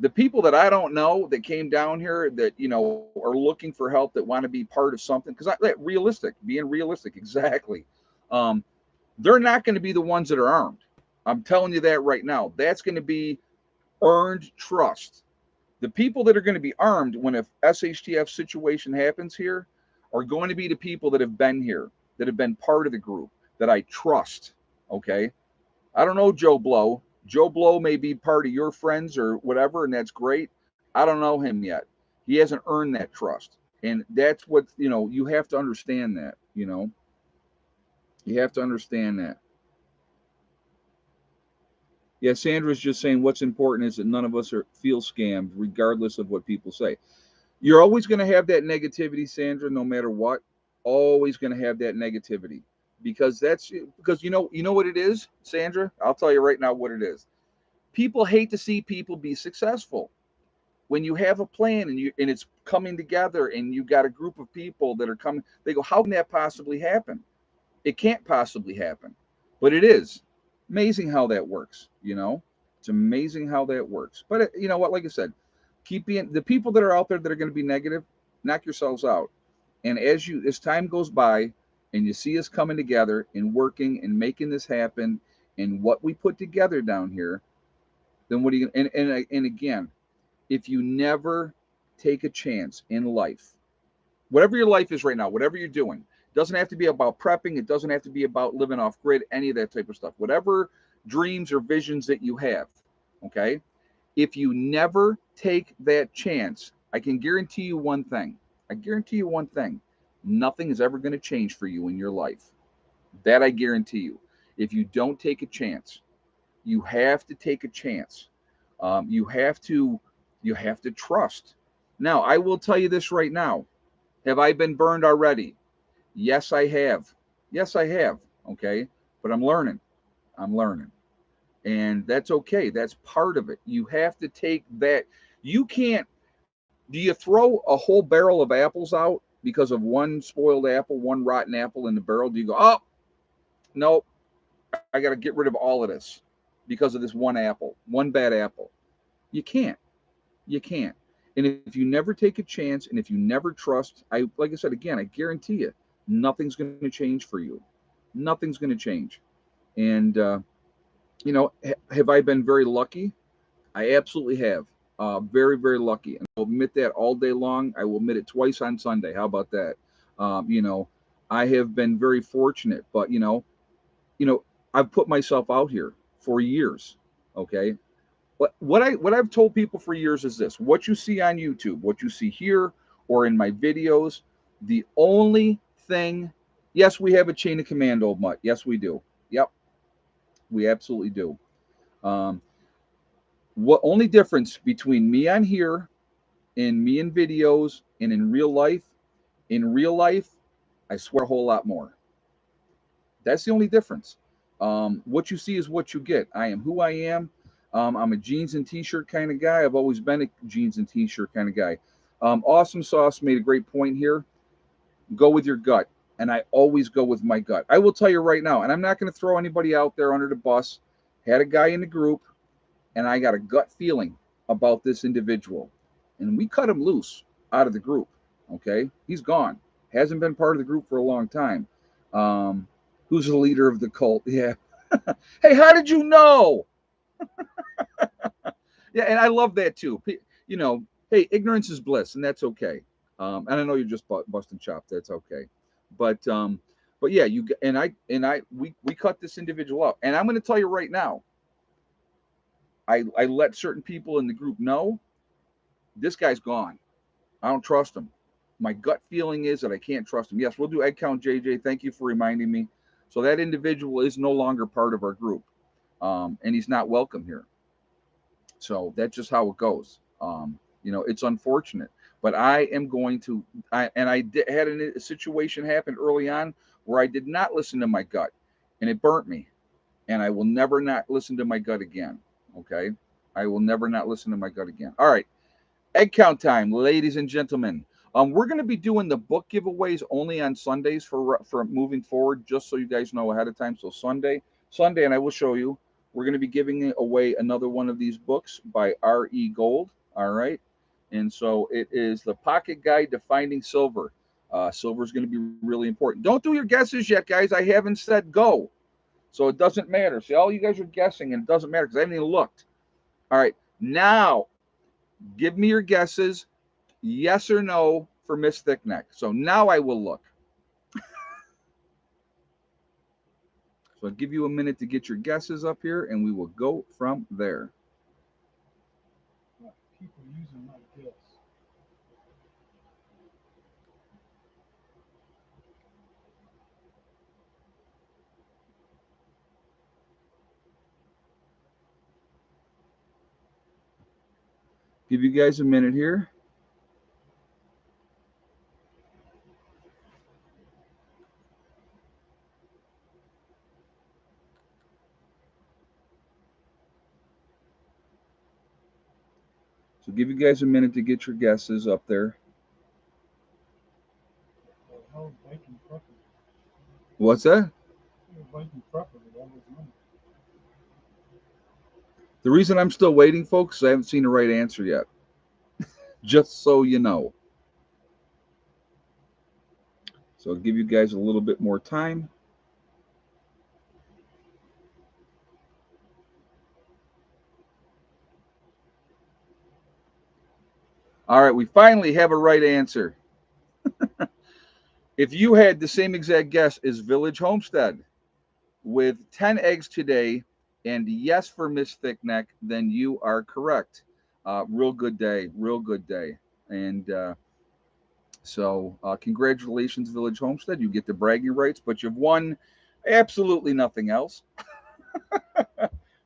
A: the people that I don't know that came down here that are looking for help that want to be part of something because being realistic, exactly. Um, they're not going to be the ones that are armed. I'm telling you that right now. That's going to be earned trust. The people that are going to be armed when a SHTF situation happens here are going to be the people that have been here, that have been part of the group, that I trust. Okay. I don't know Joe Blow. Joe Blow may be part of your friends or whatever, and that's great. I don't know him yet. He hasn't earned that trust. And that's what, you have to understand that. You have to understand that. Yeah, Sandra's just saying what's important is that none of us feel scammed, regardless of what people say. You're always going to have that negativity, Sandra, no matter what. Always going to have that negativity because you know what it is, Sandra. I'll tell you right now what it is. People hate to see people be successful. When you have a plan and it's coming together and you got a group of people that are coming, they go, how can that possibly happen? It can't possibly happen, but it is. Amazing how that works. It's amazing how that works. But you know what? Like I said, keep being the people that are out there that are going to be negative. Knock yourselves out. And as time goes by, and you see us coming together and working and making this happen, and what we put together down here, then what do you? And again, if you never take a chance in life, whatever your life is right now, whatever you're doing, doesn't have to be about prepping. It doesn't have to be about living off grid, any of that type of stuff. Whatever dreams or visions that you have, okay? If you never take that chance, I can guarantee you one thing. I guarantee you one thing. Nothing is ever going to change for you in your life. That I guarantee you. If you don't take a chance, you have to take a chance. You have to trust. Now, I will tell you this right now. Have I been burned already? Yes, I have. Yes, I have. Okay. But I'm learning. I'm learning. And that's okay. That's part of it. You have to take that. You can't. Do you throw a whole barrel of apples out because of one spoiled apple, one rotten apple in the barrel? Do you go, oh, no, I got to get rid of all of this because of this one apple, one bad apple? You can't. You can't. And if you never take a chance and if you never trust, like I said again, I guarantee you, nothing's going to change for you. Nothing's going to change. And have I been very lucky? I absolutely have. Very, very lucky. And I'll admit that all day long. I will admit it twice on Sunday. How about that? Um, you know, I have been very fortunate, but you know, I've put myself out here for years. Okay. What I've told people for years is this: what you see on YouTube, what you see here or in my videos, the only thing Yes, we have a chain of command, old mutt. Yes, we do. Yep, we absolutely do. Um, what only difference between me on here and me in videos and in real life? In real life, I swear a whole lot more. That's the only difference. What you see is what you get. I am who I am. I'm a jeans and t-shirt kind of guy. I've always been a jeans and t-shirt kind of guy. Awesome Sauce made a great point here. Go with your gut. And I always go with my gut. I will tell you right now, and I'm not going to throw anybody out there under the bus. Had a guy in the group, and I got a gut feeling about this individual. And we cut him loose out of the group. Okay? He's gone. Hasn't been part of the group for a long time. Um, who's the leader of the cult? Yeah. Hey, how did you know? Yeah, and I love that too. You know, hey, ignorance is bliss, and that's okay. And I know you're just busting chops. That's okay. But but yeah, we cut this individual up, and I'm going to tell you right now. I let certain people in the group know this guy's gone. I don't trust him. My gut feeling is that I can't trust him. Yes, we'll do egg count, JJ. Thank you for reminding me. So that individual is no longer part of our group, and he's not welcome here. So that's just how it goes. It's unfortunate, but I am going to. Had a situation happen early on where I did not listen to my gut, and it burnt me. And I will never not listen to my gut again. Okay, I will never not listen to my gut again. All right, egg count time, ladies and gentlemen. We're going to be doing the book giveaways only on Sundays for moving forward, just so you guys know ahead of time. So Sunday, and I will show you. We're going to be giving away another one of these books by R.E. Gold. All right, and so it is the Pocket Guide to Finding Silver. Silver is going to be really important. Don't do your guesses yet, guys. I haven't said go, so it doesn't matter. See, all you guys are guessing, and it doesn't matter because I haven't even looked. All right, now give me your guesses. Yes or no for Miss Thickneck. So now I will look. So I'll give you a minute to get your guesses up here, and we will go from there.
B: What people using like this?
A: Give you guys a minute here. So give you guys a minute to get your guesses up there.
B: How bacon properly?
A: What's that?
B: Bacon properly. That was money.
A: The reason I'm still waiting, folks, is I haven't seen the right answer yet. Just so you know. So I'll give you guys a little bit more time. All right, we finally have a right answer. If you had the same exact guess as Village Homestead with 10 eggs today and yes for Miss Thickneck, then you are correct. Real good day, real good day. And congratulations, Village Homestead. You get the bragging rights, but you've won absolutely nothing else.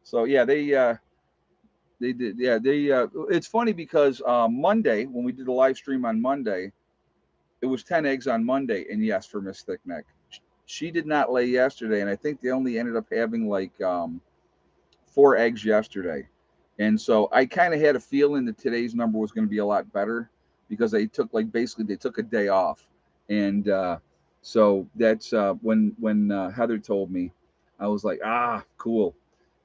A: So yeah, they did. Yeah, they. It's funny because Monday when we did a live stream on Monday, it was 10 eggs on Monday, and yes for Miss Thickneck. She did not lay yesterday, and I think they only ended up having like 4 eggs yesterday. And so I kind of had a feeling that today's number was going to be a lot better because they took a day off, and so that's when Heather told me, I was like, cool.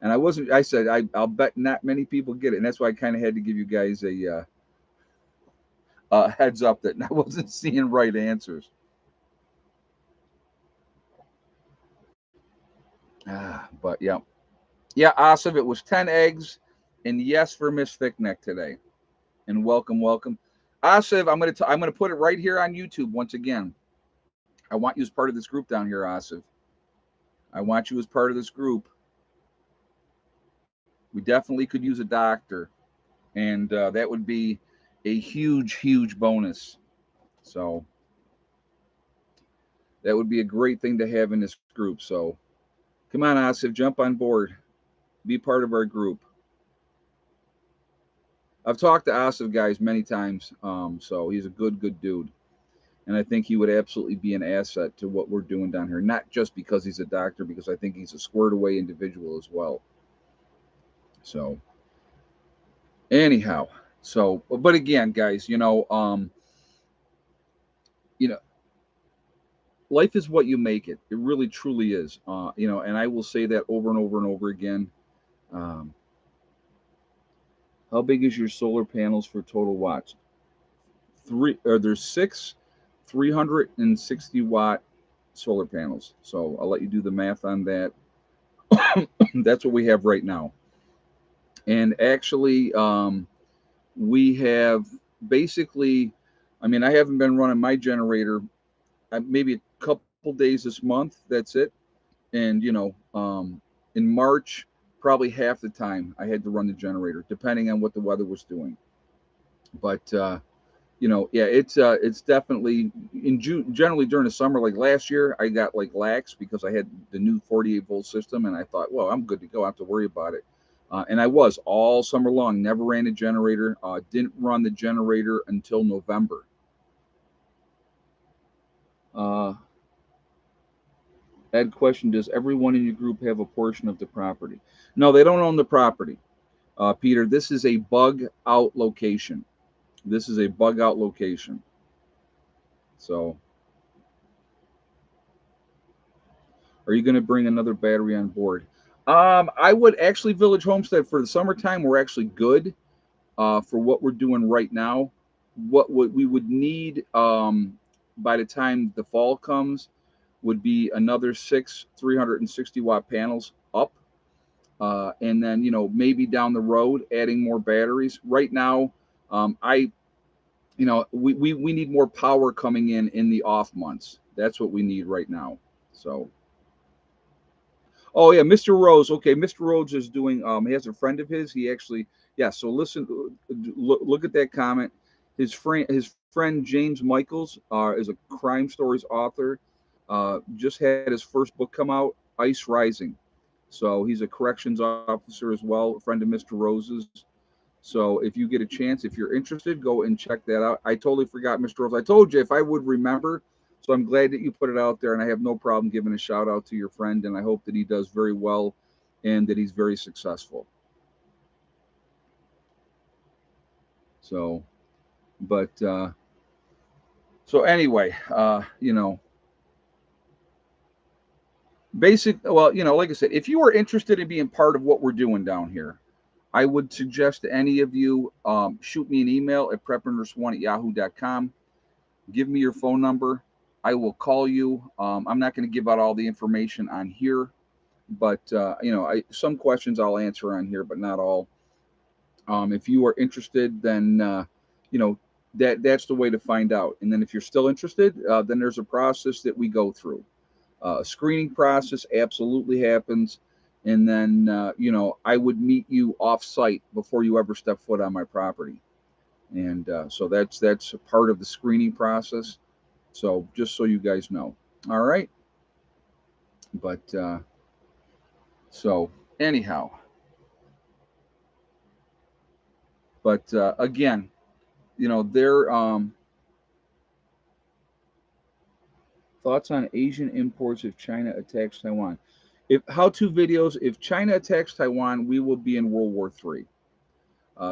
A: And I wasn't. I said I'll bet not many people get it, and that's why I kind of had to give you guys a heads up that I wasn't seeing right answers. But yeah, yeah, Asif, it was 10 eggs, and yes for Miss Thickneck today. And welcome, welcome. Asif, I'm gonna put it right here on YouTube once again. I want you as part of this group down here, Asif. I want you as part of this group. We definitely could use a doctor, and that would be a huge, huge bonus. So, That would be a great thing to have in this group. So come on, Asif, jump on board. Be part of our group. I've talked to Asif guys many times, so he's a good dude. And I think he would absolutely be an asset to what we're doing down here. Not just because he's a doctor, because I think he's a squared away individual as well. So anyhow, so but again, guys, you know, life is what you make it. It really truly is. And I will say that over and over and over again. Um, how big is your solar panels for total watts? There's six 360-watt solar panels. So I'll let you do the math on that. That's what we have right now. And actually, we have basically, I mean, I haven't been running my generator maybe a couple days this month. That's it. And, in March, probably half the time I had to run the generator, depending on what the weather was doing. But, yeah, it's definitely in June. Generally during the summer, like last year, I got like lax because I had the new 48-volt system, and I thought, well, I'm good to go. I don't have to worry about it. And I was all summer long. Never ran a generator. Didn't run the generator until November. Uh, Ed question: does everyone in your group have a portion of the property? No, they don't own the property. Peter, this is a bug out location. This is a bug out location. So, are you going to bring another battery on board? I would actually Village Homestead for the summertime. We're actually good for what we're doing right now. What we would need by the time the fall comes would be another six 360-watt panels up, and then maybe down the road adding more batteries. Right now, I we need more power coming in the off months. That's what we need right now. So. Oh yeah, Mr. Rose. Okay, Mr. Rose is doing. He has a friend of his. He actually, yeah. So listen, look at that comment. His friend James Michaels is a crime stories author. Just had his first book come out, Ice Rising. So he's a corrections officer as well, a friend of Mr. Rose's. So if you get a chance, if you're interested, go and check that out. I totally forgot, Mr. Rose. I told you if I would remember. So I'm glad that you put it out there, and I have no problem giving a shout out to your friend, and I hope that he does very well and that he's very successful. So, but so anyway, well, like I said, if you are interested in being part of what we're doing down here, I would suggest to any of you shoot me an email at preppernurse1@yahoo.com. Give me your phone number. I will call you. I'm not going to give out all the information on here, but some questions I'll answer on here, but not all. If you are interested, then you know that's the way to find out. And then if you're still interested, then there's a process that we go through. A screening process absolutely happens, and then I would meet you off site before you ever step foot on my property, and so that's a part of the screening process. So just so you guys know. All right, but so anyhow, but again, their thoughts on Asian imports if China attacks Taiwan. If how-to videos, if China attacks Taiwan, we will be in World War III.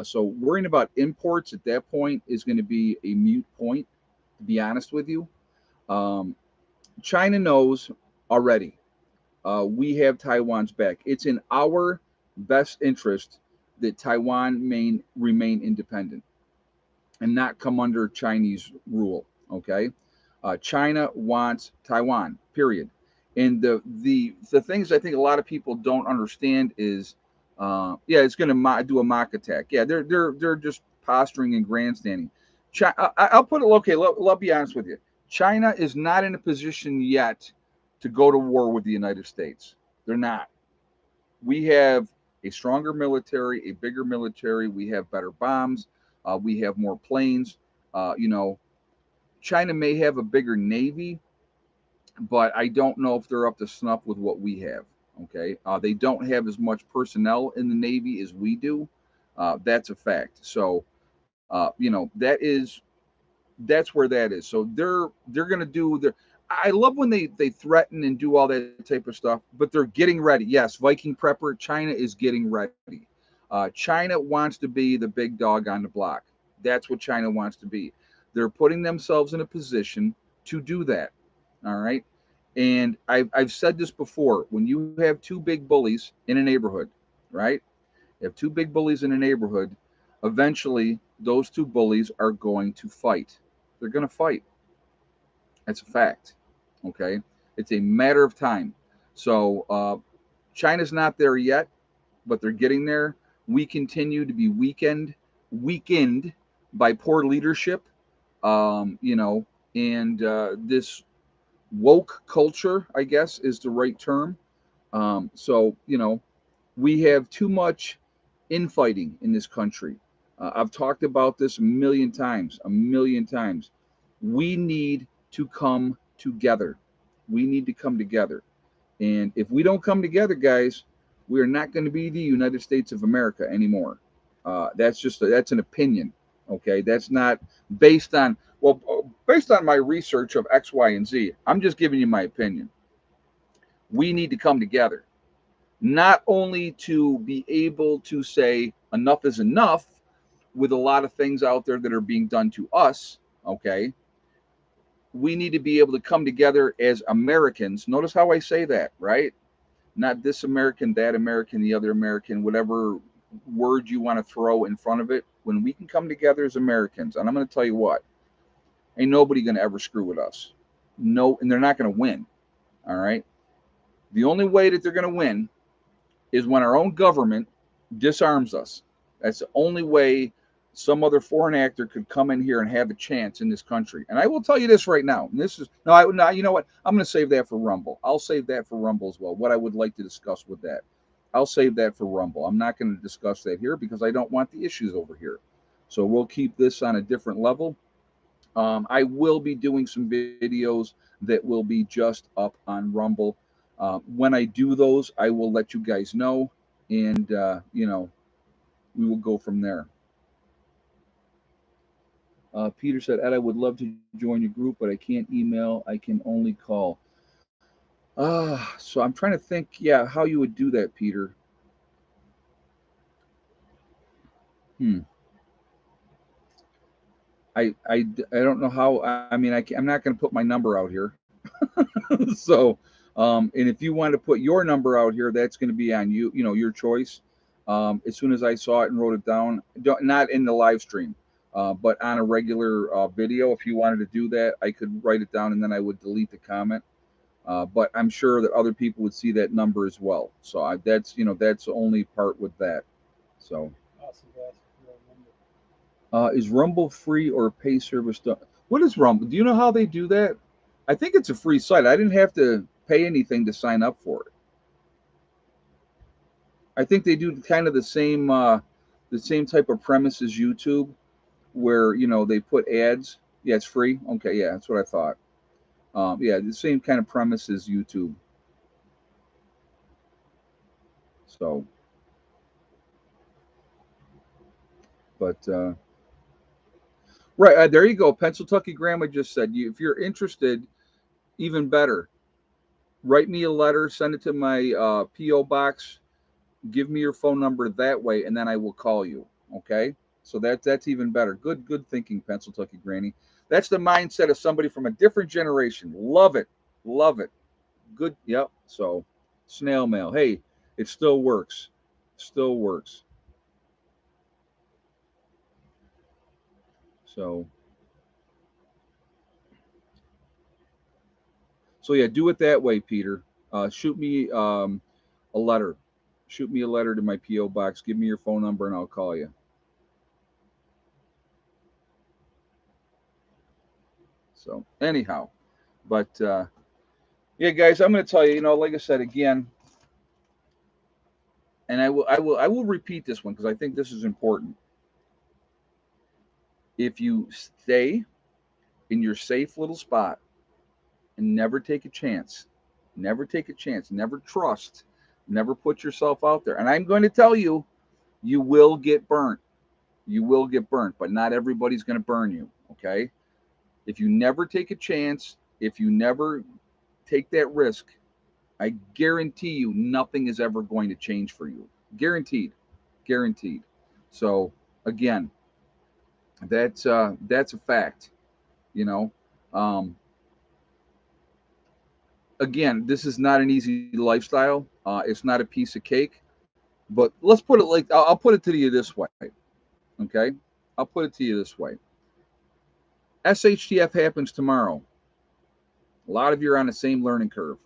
A: So worrying about imports at that point is going to be a mute point, to be honest with you. Um, China knows already. We have Taiwan's back. It's in our best interest that Taiwan remain independent and not come under Chinese rule. Okay, China wants Taiwan. Period. And the things I think a lot of people don't understand is, yeah, it's going to do a mock attack. Yeah, they're just posturing and grandstanding. I'll put it okay. I'll be honest with you. China is not in a position yet to go to war with the United States. They're not. We have a stronger military, a bigger military. We have better bombs. We have more planes. China may have a bigger navy. but I don't know if they're up to snuff with what we have. Okay, they don't have as much personnel in the Navy as we do. That's a fact. So, that's where that is. So they're gonna do the. I love when they threaten and do all that type of stuff, but they're getting ready. Yes, Viking prepper. China is getting ready. China wants to be the big dog on the block. That's what China wants to be. They're putting themselves in a position to do that. All right. And I've said this before. When you have two big bullies in a neighborhood, right? You have two big bullies in a neighborhood. Eventually, those two bullies are going to fight. They're going to fight. That's a fact. Okay. It's a matter of time. So China's not there yet, but they're getting there. We continue to be weakened by poor leadership, and this woke culture, I guess, is the right term. So we have too much infighting in this country. I've talked about this a million times. We need to come together. We need to come together. And if we don't come together, guys, we are not going to be the United States of America anymore. That's an opinion. Okay, that's not based on based on my research of X, Y, and Z. I'm just giving you my opinion. We need to come together, not only to be able to say enough is enough with a lot of things out there that are being done to us. Okay, we need to be able to come together as Americans. Notice how I say that, right? Not this American, that American, the other American, whatever word you want to throw in front of it. When we can come together as Americans, and I'm going to tell you what, ain't nobody going to ever screw with us. No, and they're not going to win. All right. The only way that they're going to win is when our own government disarms us. That's the only way some other foreign actor could come in here and have a chance in this country. And I will tell you this right now. And this is no, I no, you know what? I'm going to save that for Rumble. I'll save that for Rumble as well. What I would like to discuss with that, I'll save that for Rumble. I'm not going to discuss that here because I don't want the issues over here. So we'll keep this on a different level. I will be doing some videos that will be just up on Rumble. When I do those, I will let you guys know, and we will go from there. Peter said, Ed, I would love to join your group, but I can't email. I can only call. So I'm trying to think, yeah, how you would do that, Peter. Hmm. I don't know how. I mean, I'm not going to put my number out here. So, and if you want to put your number out here, that's going to be on you. Your choice. As soon as I saw it and wrote it down, not in the live stream, but on a regular video. If you wanted to do that, I could write it down and then I would delete the comment. But I'm sure that other people would see that number as well. So that's the only part with that. So,
B: Also ask for a number.
A: is Rumble free or pay service? What is Rumble? Do you know how they do that? I think it's a free site. I didn't have to pay anything to sign up for it. I think they do kind of the same type of premise as YouTube, where they put ads. Yeah, it's free. Okay, yeah, that's what I thought. Yeah, the same kind of premise as YouTube. So, but right there you go. Pennsylvania Grandma just said, if you're interested, even better. Write me a letter, send it to my PO box. Give me your phone number that way, and then I will call you. Okay, so that's even better. Good thinking, Pennsylvania Granny. That's the mindset of somebody from a different generation. Love it, love it. Good. Yep. So, snail mail. Hey, it still works. Still works. So yeah, do it that way, Peter. Shoot me a letter. Shoot me a letter to my PO box. Give me your phone number, and I'll call you. So anyhow, but yeah, guys, I'm going to tell you. Like I said again, and I will repeat this one because I think this is important. If you stay in your safe little spot and never take a chance. Never take a chance. Never trust. Never put yourself out there. And I'm going to tell you, you will get burnt. You will get burnt, but not everybody's going to burn you. Okay. If you never take a chance, if you never take that risk, I guarantee you nothing is ever going to change for you. Guaranteed. Guaranteed. So again, that's a fact. You know, um, again, this is not an easy lifestyle. It's not a piece of cake. But let's put it like I'll put it to you this way. Okay, I'll put it to you this way. SHTF happens tomorrow. A lot of you are on the same learning curve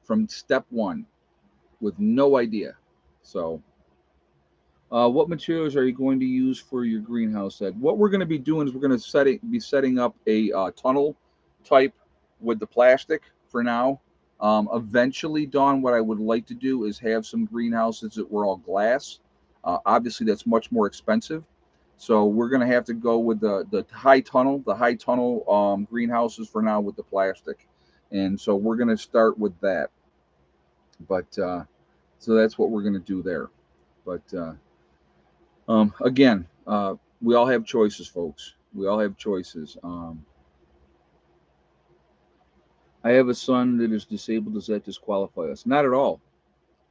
A: from step one with no idea. So, what materials are you going to use for your greenhouse, Ed? What we're going to be doing is we're going to be setting up a tunnel type with the plastic for now. Eventually, Dawn, what I would like to do is have some greenhouses that were all glass. Obviously, that's much more expensive. So we're going to have to go with the high tunnel greenhouses for now with the plastic. And so we're going to start with that. But so that's what we're going to do there. But again, we all have choices, folks. We all have choices. I have a son that is disabled. Does that disqualify us? Not at all.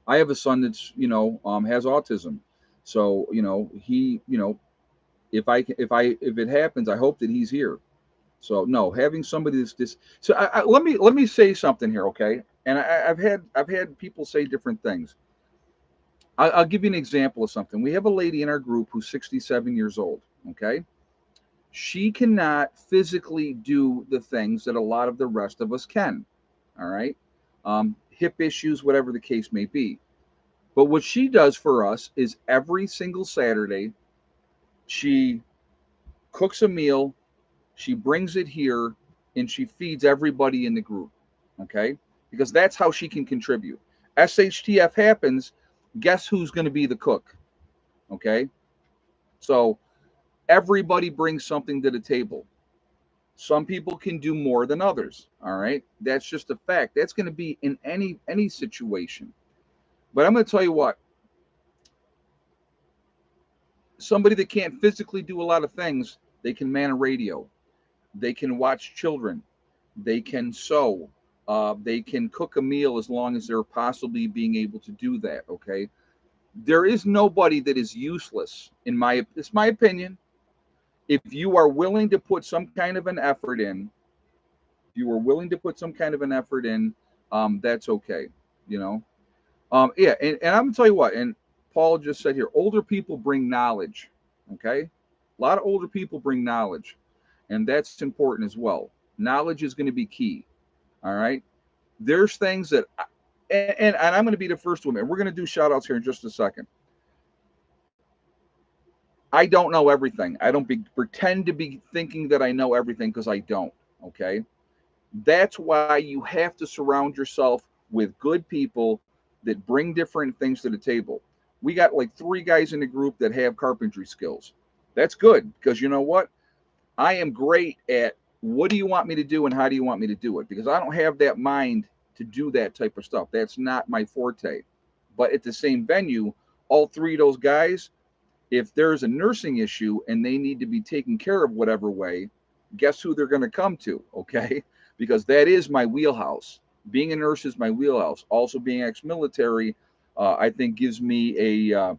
A: I have a son that's has autism. So he if it happens, I hope that he's here. So no, having somebody that's this. So let me say something here, okay? And I've had people say different things. I'll give you an example of something. We have a lady in our group who's 67 years old. Okay, she cannot physically do the things that a lot of the rest of us can. All right, hip issues, whatever the case may be. But what she does for us is every single Saturday, she cooks a meal, she brings it here, and she feeds everybody in the group. Okay, because that's how she can contribute. SHTF happens. Guess who's going to be the cook? Okay, so everybody brings something to the table. Some people can do more than others. All right, that's just a fact. That's going to be in any situation. But I'm going to tell you what. Somebody that can't physically do a lot of things, they can man a radio. They can watch children. They can sew. They can cook a meal as long as they're possibly being able to do that. Okay, there is nobody that is useless. It's my opinion. If you are willing to put some kind of an effort in, if you are willing to put some kind of an effort in, that's okay. You know, yeah, and I'm gonna tell you what. And Paul just said here, older people bring knowledge. Okay, a lot of older people bring knowledge, and that's important as well. Knowledge is going to be key. All right, there's things that, and I'm going to be the first one. And we're going to do shout outs here in just a second. I don't know everything. I don't pretend to be thinking that I know everything because I don't. Okay. That's why you have to surround yourself with good people that bring different things to the table. We got like 3 guys in the group that have carpentry skills. That's good because you know what? I am great at what do you want me to do and how do you want me to do it because I don't have that mind to do that type of stuff. That's not my forte. But at the same venue, all 3 of those guys, if there's a nursing issue and they need to be taken care of whatever way, guess who they're going to come to? Okay. Because that is my wheelhouse. Being a nurse is my wheelhouse. Also, being ex-military, I think, gives me an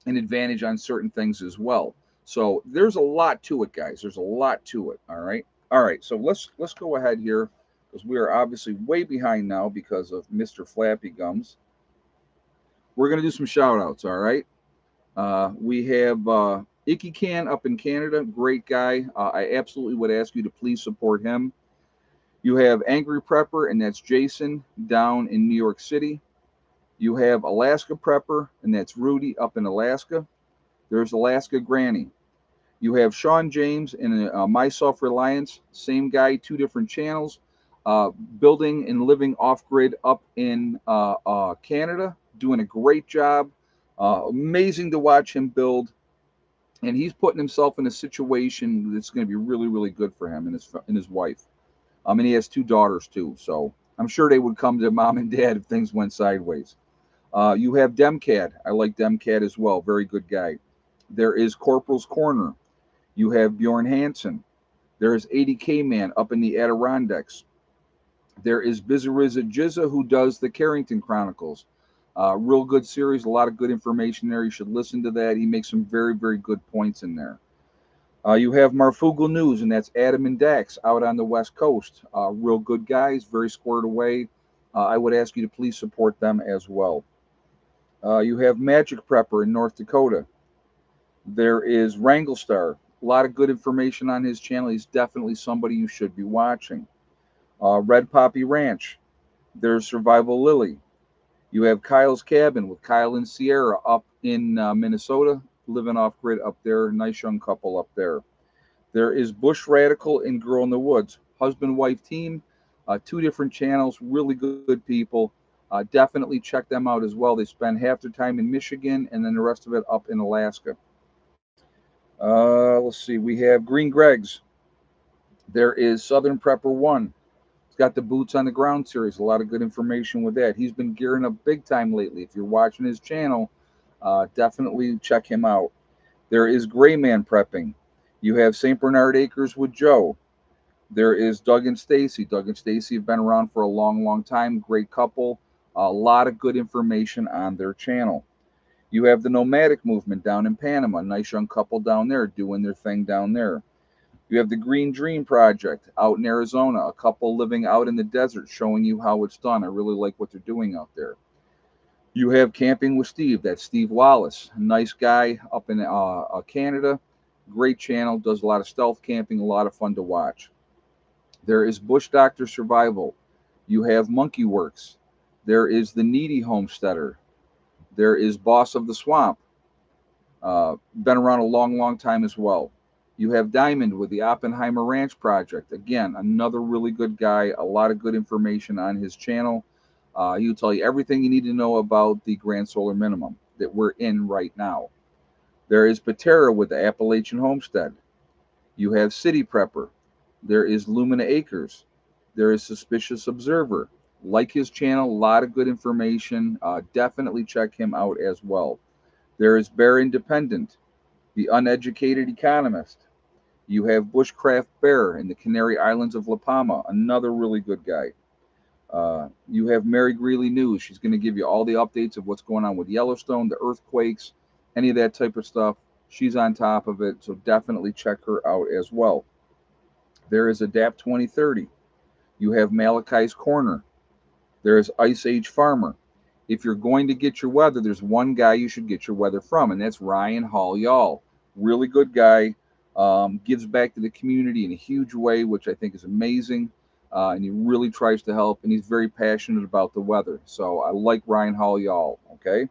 A: advantage on certain things as well. So there's a lot to it, guys. There's a lot to it. All right. So let's go ahead here because we are obviously way behind now because of Mr. Flappy Gums. We're gonna do some shout outs. All right. We have Icky Can up in Canada, great guy. I absolutely would ask you to please support him. You have Angry Prepper, and that's Jason down in New York City. You have Alaska Prepper, and that's Rudy up in Alaska. There's Alaska Granny. You have Sean James and My Self Reliance, same guy, 2 different channels, building and living off grid up in Canada, doing a great job. Amazing to watch him build. And he's putting himself in a situation that's going to be really, really good for him and his wife. And he has two daughters too, so I'm sure they would come to mom and dad if things went sideways. You have Demcad. I like Demcad as well. Very good guy. There is Corporal's Corner. You have Bjorn Hansen. There is 80K Man up in the Adirondacks. There is Bizarriza Jizza, who does the Carrington Chronicles. Real good series, a lot of good information there. You should listen to that. He makes some very, very good points in there. You have Marfugal News, and that's Adam and Dax out on the West Coast. Real good guys, very squared away. I would ask you to please support them as well. You have Magic Prepper in North Dakota. There is Wranglestar. A lot of good information on his channel. He's definitely somebody you should be watching. Red Poppy Ranch. There's Survival Lily. You have Kyle's Cabin with Kyle and Sierra up in Minnesota, living off grid up there. Nice young couple up there. There is Bush Radical and Girl in the Woods, husband wife team, two different channels, really good people. Definitely check them out as well. They spend half their time in Michigan and then the rest of it up in Alaska. Let's see, we have Green Greg's. There is Southern Prepper One. He's got the Boots on the Ground series. A lot of good information with that. He's been gearing up big time lately. If you're watching his channel, definitely check him out. There is Gray Man Prepping. You have St. Bernard Acres with Joe. There is Doug and Stacy. Doug and Stacy have been around for a long, long time. Great couple. A lot of good information on their channel. You have the Nomadic Movement down in Panama. Nice young couple down there doing their thing down there. You have the Green Dream Project out in Arizona, a couple living out in the desert showing you how it's done. I really like what they're doing out there. You have Camping with Steve. That's Steve Wallace. Nice guy up in Canada. Great channel. Does a lot of stealth camping. A lot of fun to watch. There is Bush Doctor Survival. You have Monkey Works. There is the Needy Homesteader. There is Boss of the Swamp. Been around a long, long time as well. You have Diamond with the Oppenheimer Ranch Project. Again, another really good guy. A lot of good information on his channel. He'll tell you everything you need to know about the Grand Solar Minimum that we're in right now. There is Patera with the Appalachian Homestead. You have City Prepper. There is Lumina Acres. There is Suspicious Observer. Like his channel, a lot of good information. Definitely check him out as well. There is Bear Independent, the Uneducated Economist. You have Bushcraft Bear in the Canary Islands of La Palma, another really good guy. You have Mary Greeley News. She's going to give you all the updates of what's going on with Yellowstone, the earthquakes, any of that type of stuff. She's on top of it, so definitely check her out as well. There is Adapt 2030. You have Malachi's Corner. There is Ice Age Farmer. If you're going to get your weather, there's one guy you should get your weather from, and that's Ryan Hall Y'all. Really good guy. Gives back to the community in a huge way, which I think is amazing. And he really tries to help, and he's very passionate about the weather. So I like Ryan Hall Y'all. Okay.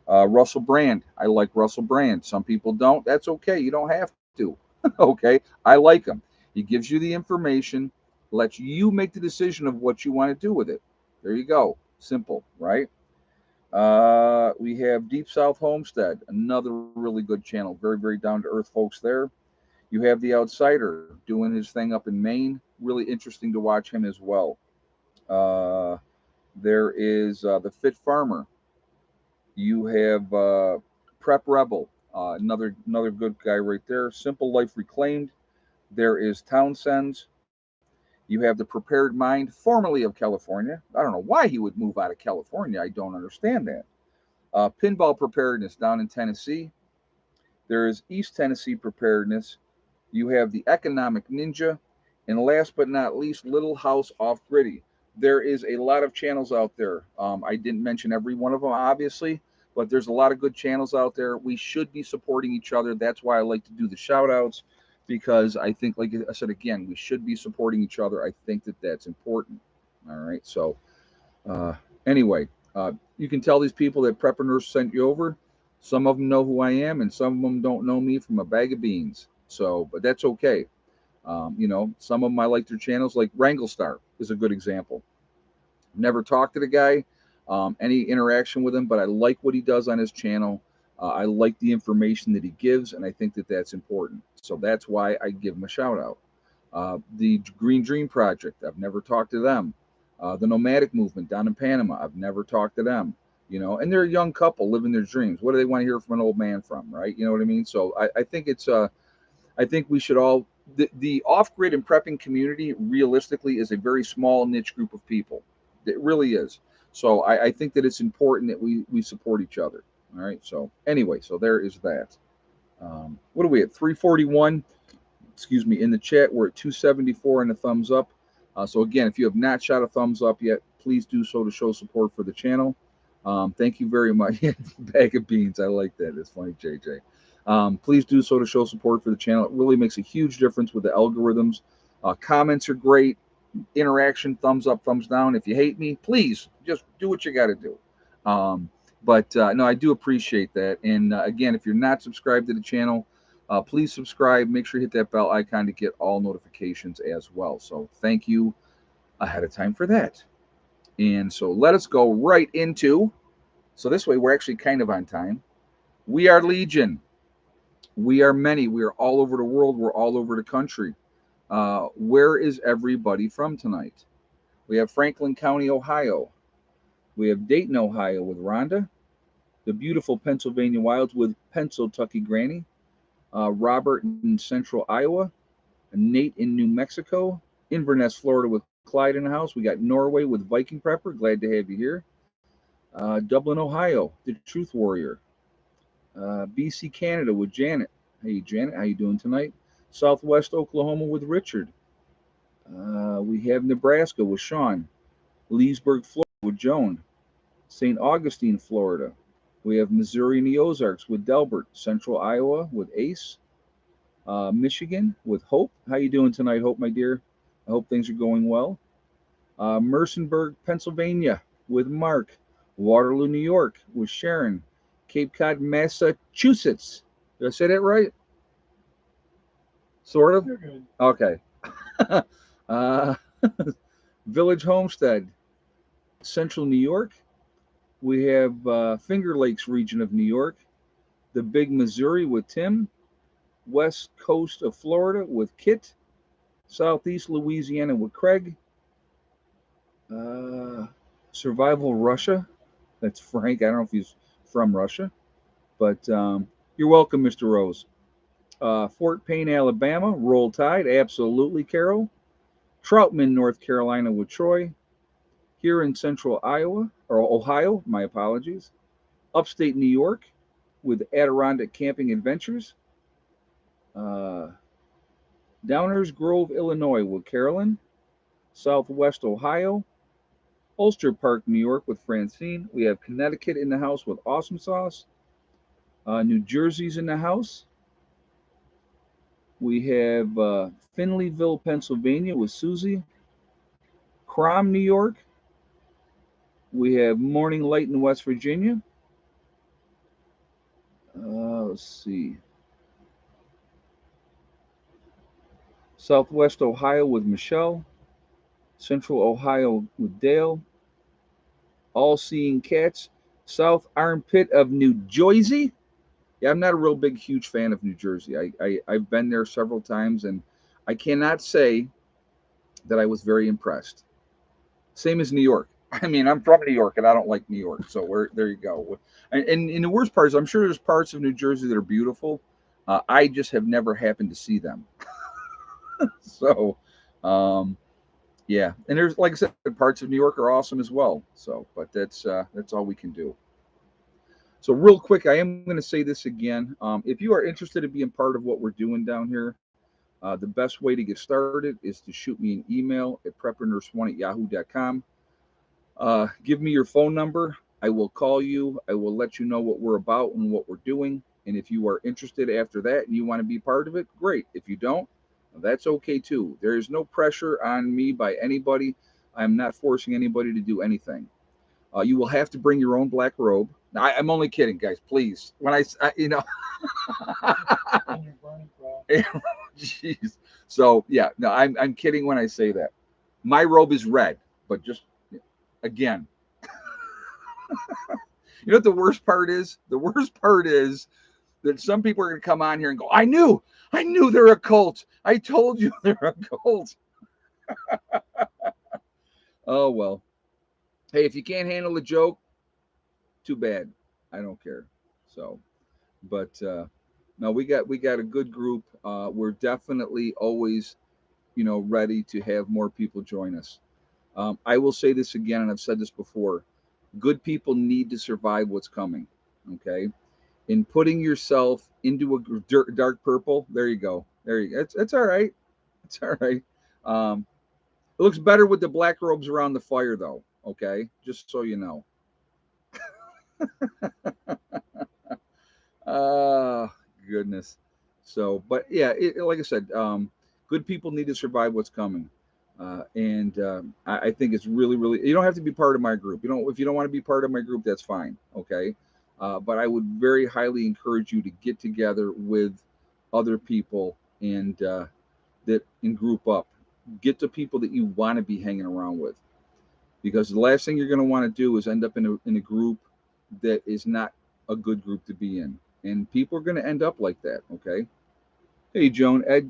A: Russell Brand. I like Russell Brand. Some people don't. That's okay. You don't have to. Okay. I like him. He gives you the information, lets you make the decision of what you want to do with it. There you go. Simple, right? We have Deep South Homestead, another really good channel. Very, very down to earth folks there. You have The Outsider doing his thing up in Maine. Really interesting to watch him as well. Uh, there is The Fit Farmer. You have Prep Rebel, another good guy right there. Simple Life Reclaimed. There is Townsend's. You have the Prepared Mind, formerly of California. I don't know why he would move out of California. I don't understand that. Pinball Preparedness down in Tennessee. There is East Tennessee Preparedness. You have the Economic Ninja. And last but not least, Little House Off Gritty. There is a lot of channels out there. I didn't mention every one of them, obviously, but there's a lot of good channels out there. We should be supporting each other. That's why I like to do the shout outs, because I think, like I said again, we should be supporting each other. I think that that's important. All right. So, uh, anyway, you can tell these people that Prepper Nurse sent you over. Some of them know who I am, and some of them don't know me from a bag of beans. So, but that's okay. Some of them I like their channels, like Wranglestar is a good example. Never talked to the guy, any interaction with him, but I like what he does on his channel. I like the information that he gives, and I think that that's important. So that's why I give him a shout out. The Green Dream Project, I've never talked to them. The Nomadic Movement down in Panama, I've never talked to them. And they're a young couple living their dreams. What do they want to hear from an old man from, right? You know what I mean? So I think I think we should all the off grid and prepping community realistically is a very small niche group of people. It really is. So I think that it's important that we support each other. All right. So anyway, so there is that. What are we at? 341. Excuse me. In the chat, we're at 274 and a thumbs up. So again, if you have not shot a thumbs up yet, please do so to show support for the channel. Thank you very much. Bag of beans. I like that. It's funny, JJ. Please do so to show support for the channel. It really makes a huge difference with the algorithms. Comments are great. Interaction, thumbs up, thumbs down. If you hate me, please just do what you got to do. But no, I do appreciate that. And again, if you're not subscribed to the channel, please subscribe. Make sure you hit that bell icon to get all notifications as well. So thank you ahead of time for that. And so let us go right into. So this way, we're actually kind of on time. We are Legion. We are many. We are all over the world. We're all over the country. Where is everybody from tonight? We have Franklin County, Ohio. We have Dayton, Ohio with Rhonda. The beautiful Pennsylvania Wilds with Pennsyltucky Granny. Robert in Central Iowa. Nate in New Mexico. Inverness, Florida with Clyde in the house. We got Norway with Viking Prepper. Glad to have you here. Dublin, Ohio. The Truth Warrior. BC, Canada with Janet. Hey, Janet, how you doing tonight? Southwest Oklahoma with Richard. We have Nebraska with Sean. Leesburg, Florida with Joan. St. Augustine, Florida. We have Missouri and the Ozarks with Delbert. Central Iowa with Ace. Michigan with Hope. How you doing tonight, Hope, my dear? I hope things are going well. Mercenburg, Pennsylvania with Mark. Waterloo, New York with Sharon. Cape Cod, Massachusetts. Did I say that right? Sort of?
B: You're good.
A: Okay. uh, Village Homestead, Central New York. We have Finger Lakes region of New York. The Big Missouri with Tim. West Coast of Florida with Kit. Southeast Louisiana with Craig. Survival Russia. That's Frank. I don't know if he's from Russia. But you're welcome, Mr. Rose. Fort Payne, Alabama. Roll Tide. Absolutely, Carol. Troutman, North Carolina with Troy. Here in Central Iowa, or Ohio, my apologies. Upstate New York with Adirondack Camping Adventures. Downers Grove, Illinois with Carolyn. Southwest Ohio. Ulster Park, New York with Francine. We have Connecticut in the house with Awesome Sauce. New Jersey's in the house. We have Finleyville, Pennsylvania with Susie. Crom, New York. We have Morning Light in West Virginia. Let's see. Southwest Ohio with Michelle. Central Ohio with Dale. All Seeing Cats. South Armpit of New Jersey. Yeah, I'm not a real big, huge fan of New Jersey. I've been there several times, and I cannot say that I was very impressed. Same as New York. I mean, I'm from New York, and I don't like New York. So there you go. And the worst part is, I'm sure there's parts of New Jersey that are beautiful. I just have never happened to see them. So, yeah. And there's, like I said, parts of New York are awesome as well. So, but that's all we can do. So real quick, I am going to say this again. If you are interested in being part of what we're doing down here, the best way to get started is to shoot me an email at preppernurse1@yahoo.com. Give me your phone number. I will call you. I will let you know what we're about and what we're doing. And if you are interested after that and you want to be part of it, great. If you don't, that's okay too. There is no pressure on me by anybody. I'm not forcing anybody to do anything. You will have to bring your own black robe. I'm only kidding, guys. Please, when
B: And you're burning crap.
A: jeez. So yeah, no, I'm kidding when I say that. My robe is red, but just again, you know what the worst part is? The worst part is that some people are going to come on here and go, I knew they're a cult. I told you they're a cult. Oh, well. Hey, if you can't handle a joke, too bad. I don't care. So, but no, we got a good group. We're definitely always, ready to have more people join us. I will say this again, and I've said this before. Good people need to survive what's coming. Okay, in putting yourself into a dark purple. There you go. There you go. It's all right. It's all right. Um, it looks better with the black robes around the fire, though. Okay, just so you know. Ah, goodness. So, but yeah, like I said, good people need to survive what's coming, and I think it's really, really. You don't have to be part of my group. If you don't want to be part of my group, that's fine. Okay, but I would very highly encourage you to get together with other people and group up. Get the people that you want to be hanging around with, because the last thing you're going to want to do is end up in a group that is not a good group to be in, and people are going to end up like that. Okay. Hey, Joan, Ed,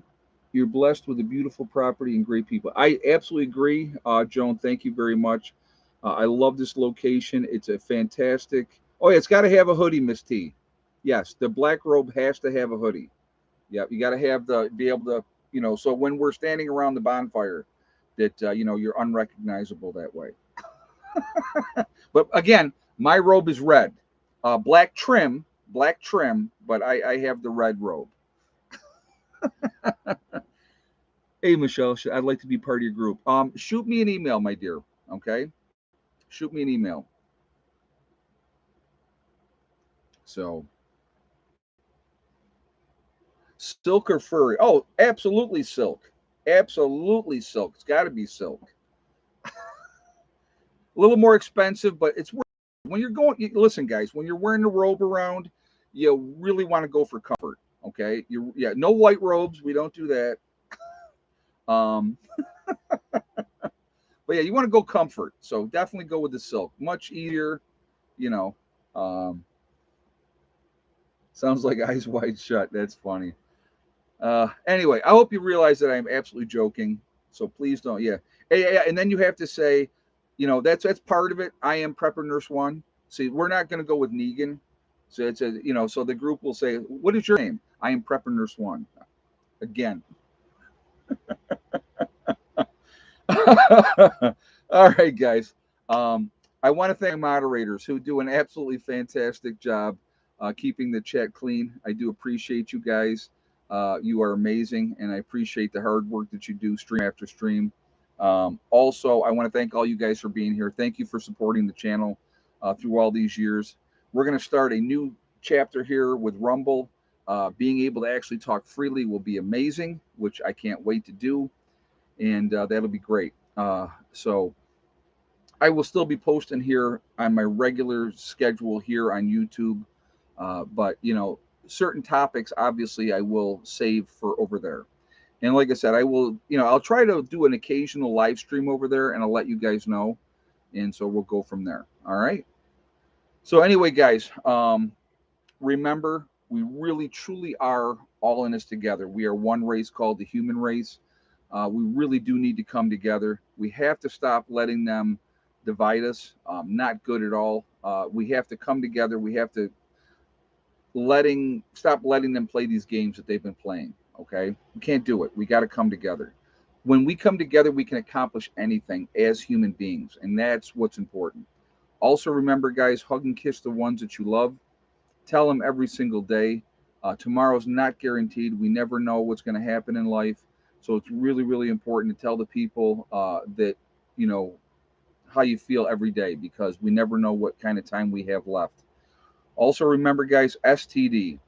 A: you're blessed with a beautiful property and great people. I absolutely agree, Joan. Thank you very much. I love this location. It's a fantastic. Oh yeah, it's got to have a hoodie, Miss T. Yes, the black robe has to have a hoodie. Yeah, you got to have be able to, so when we're standing around the bonfire, that you're unrecognizable that way. But again, my robe is red, black trim, but I have the red robe. Hey, Michelle, I'd like to be part of your group. Shoot me an email, my dear. Okay, shoot me an email. So, silk or furry? Oh, absolutely silk. Absolutely silk. It's got to be silk. A little more expensive, but it's worth it. When you're going. Listen, guys, when you're wearing the robe around, you really want to go for comfort. Okay, yeah, no white robes. We don't do that. Um, but yeah, you want to go comfort. So definitely go with the silk. Much easier. You know. Um, Sounds like eyes wide shut. That's funny. Anyway, I hope you realize that I'm absolutely joking. So please don't. Yeah. And then you have to say, that's part of it. I am Prepper Nurse One. See, we're not going to go with Negan. So it's so the group will say, "What is your name?" I am Prepper Nurse One. Again. All right, guys. Um, I want to thank my moderators who do an absolutely fantastic job keeping the chat clean. I do appreciate you guys. You are amazing, and I appreciate the hard work that you do stream after stream. Also, I want to thank all you guys for being here. Thank you for supporting the channel through all these years. We're going to start a new chapter here with Rumble. Being able to actually talk freely will be amazing, which I can't wait to do, and that'll be great. So I will still be posting here on my regular schedule here on YouTube, but certain topics obviously I will save for over there. And like I said, I will, I'll try to do an occasional live stream over there, and I'll let you guys know, and so we'll go from there. All right. So anyway, guys, remember, we really truly are all in this together. We are one race called the human race. We really do need to come together. We have to stop letting them divide us. Not good at all. We have to come together. We have to stop letting them play these games that they've been playing. Okay, we can't do it. We got to come together. When we come together, we can accomplish anything as human beings, and that's what's important. Also, remember, guys, hug and kiss the ones that you love. Tell them every single day. Tomorrow's not guaranteed. We never know what's going to happen in life. So it's really, really important to tell the people that, you know, how you feel every day, because we never know what kind of time we have left. Also, remember, guys, STD,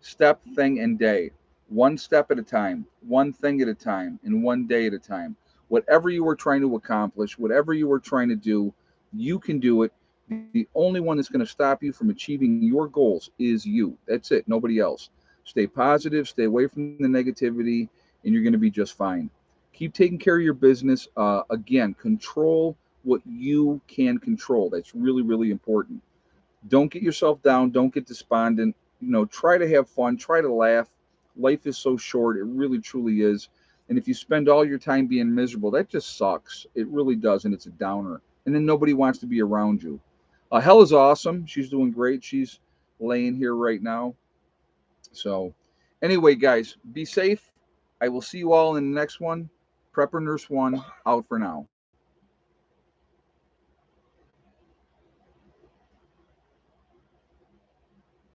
A: step, thing, and day. One step at a time, one thing at a time, and one day at a time. Whatever you are trying to accomplish, whatever you are trying to do, you can do it. The only one that's going to stop you from achieving your goals is you. That's it, nobody else. Stay positive, stay away from the negativity, and you're going to be just fine. Keep taking care of your business. Again, control what you can control. That's really, really important. Don't get yourself down. Don't get despondent. Try to have fun, try to laugh. Life is so short, it really truly is. And if you spend all your time being miserable, that just sucks. It really does, and it's a downer. And then nobody wants to be around you. Hell is awesome. She's doing great. She's laying here right now. So, anyway, guys, be safe. I will see you all in the next one. Prepper Nurse 1 out for now.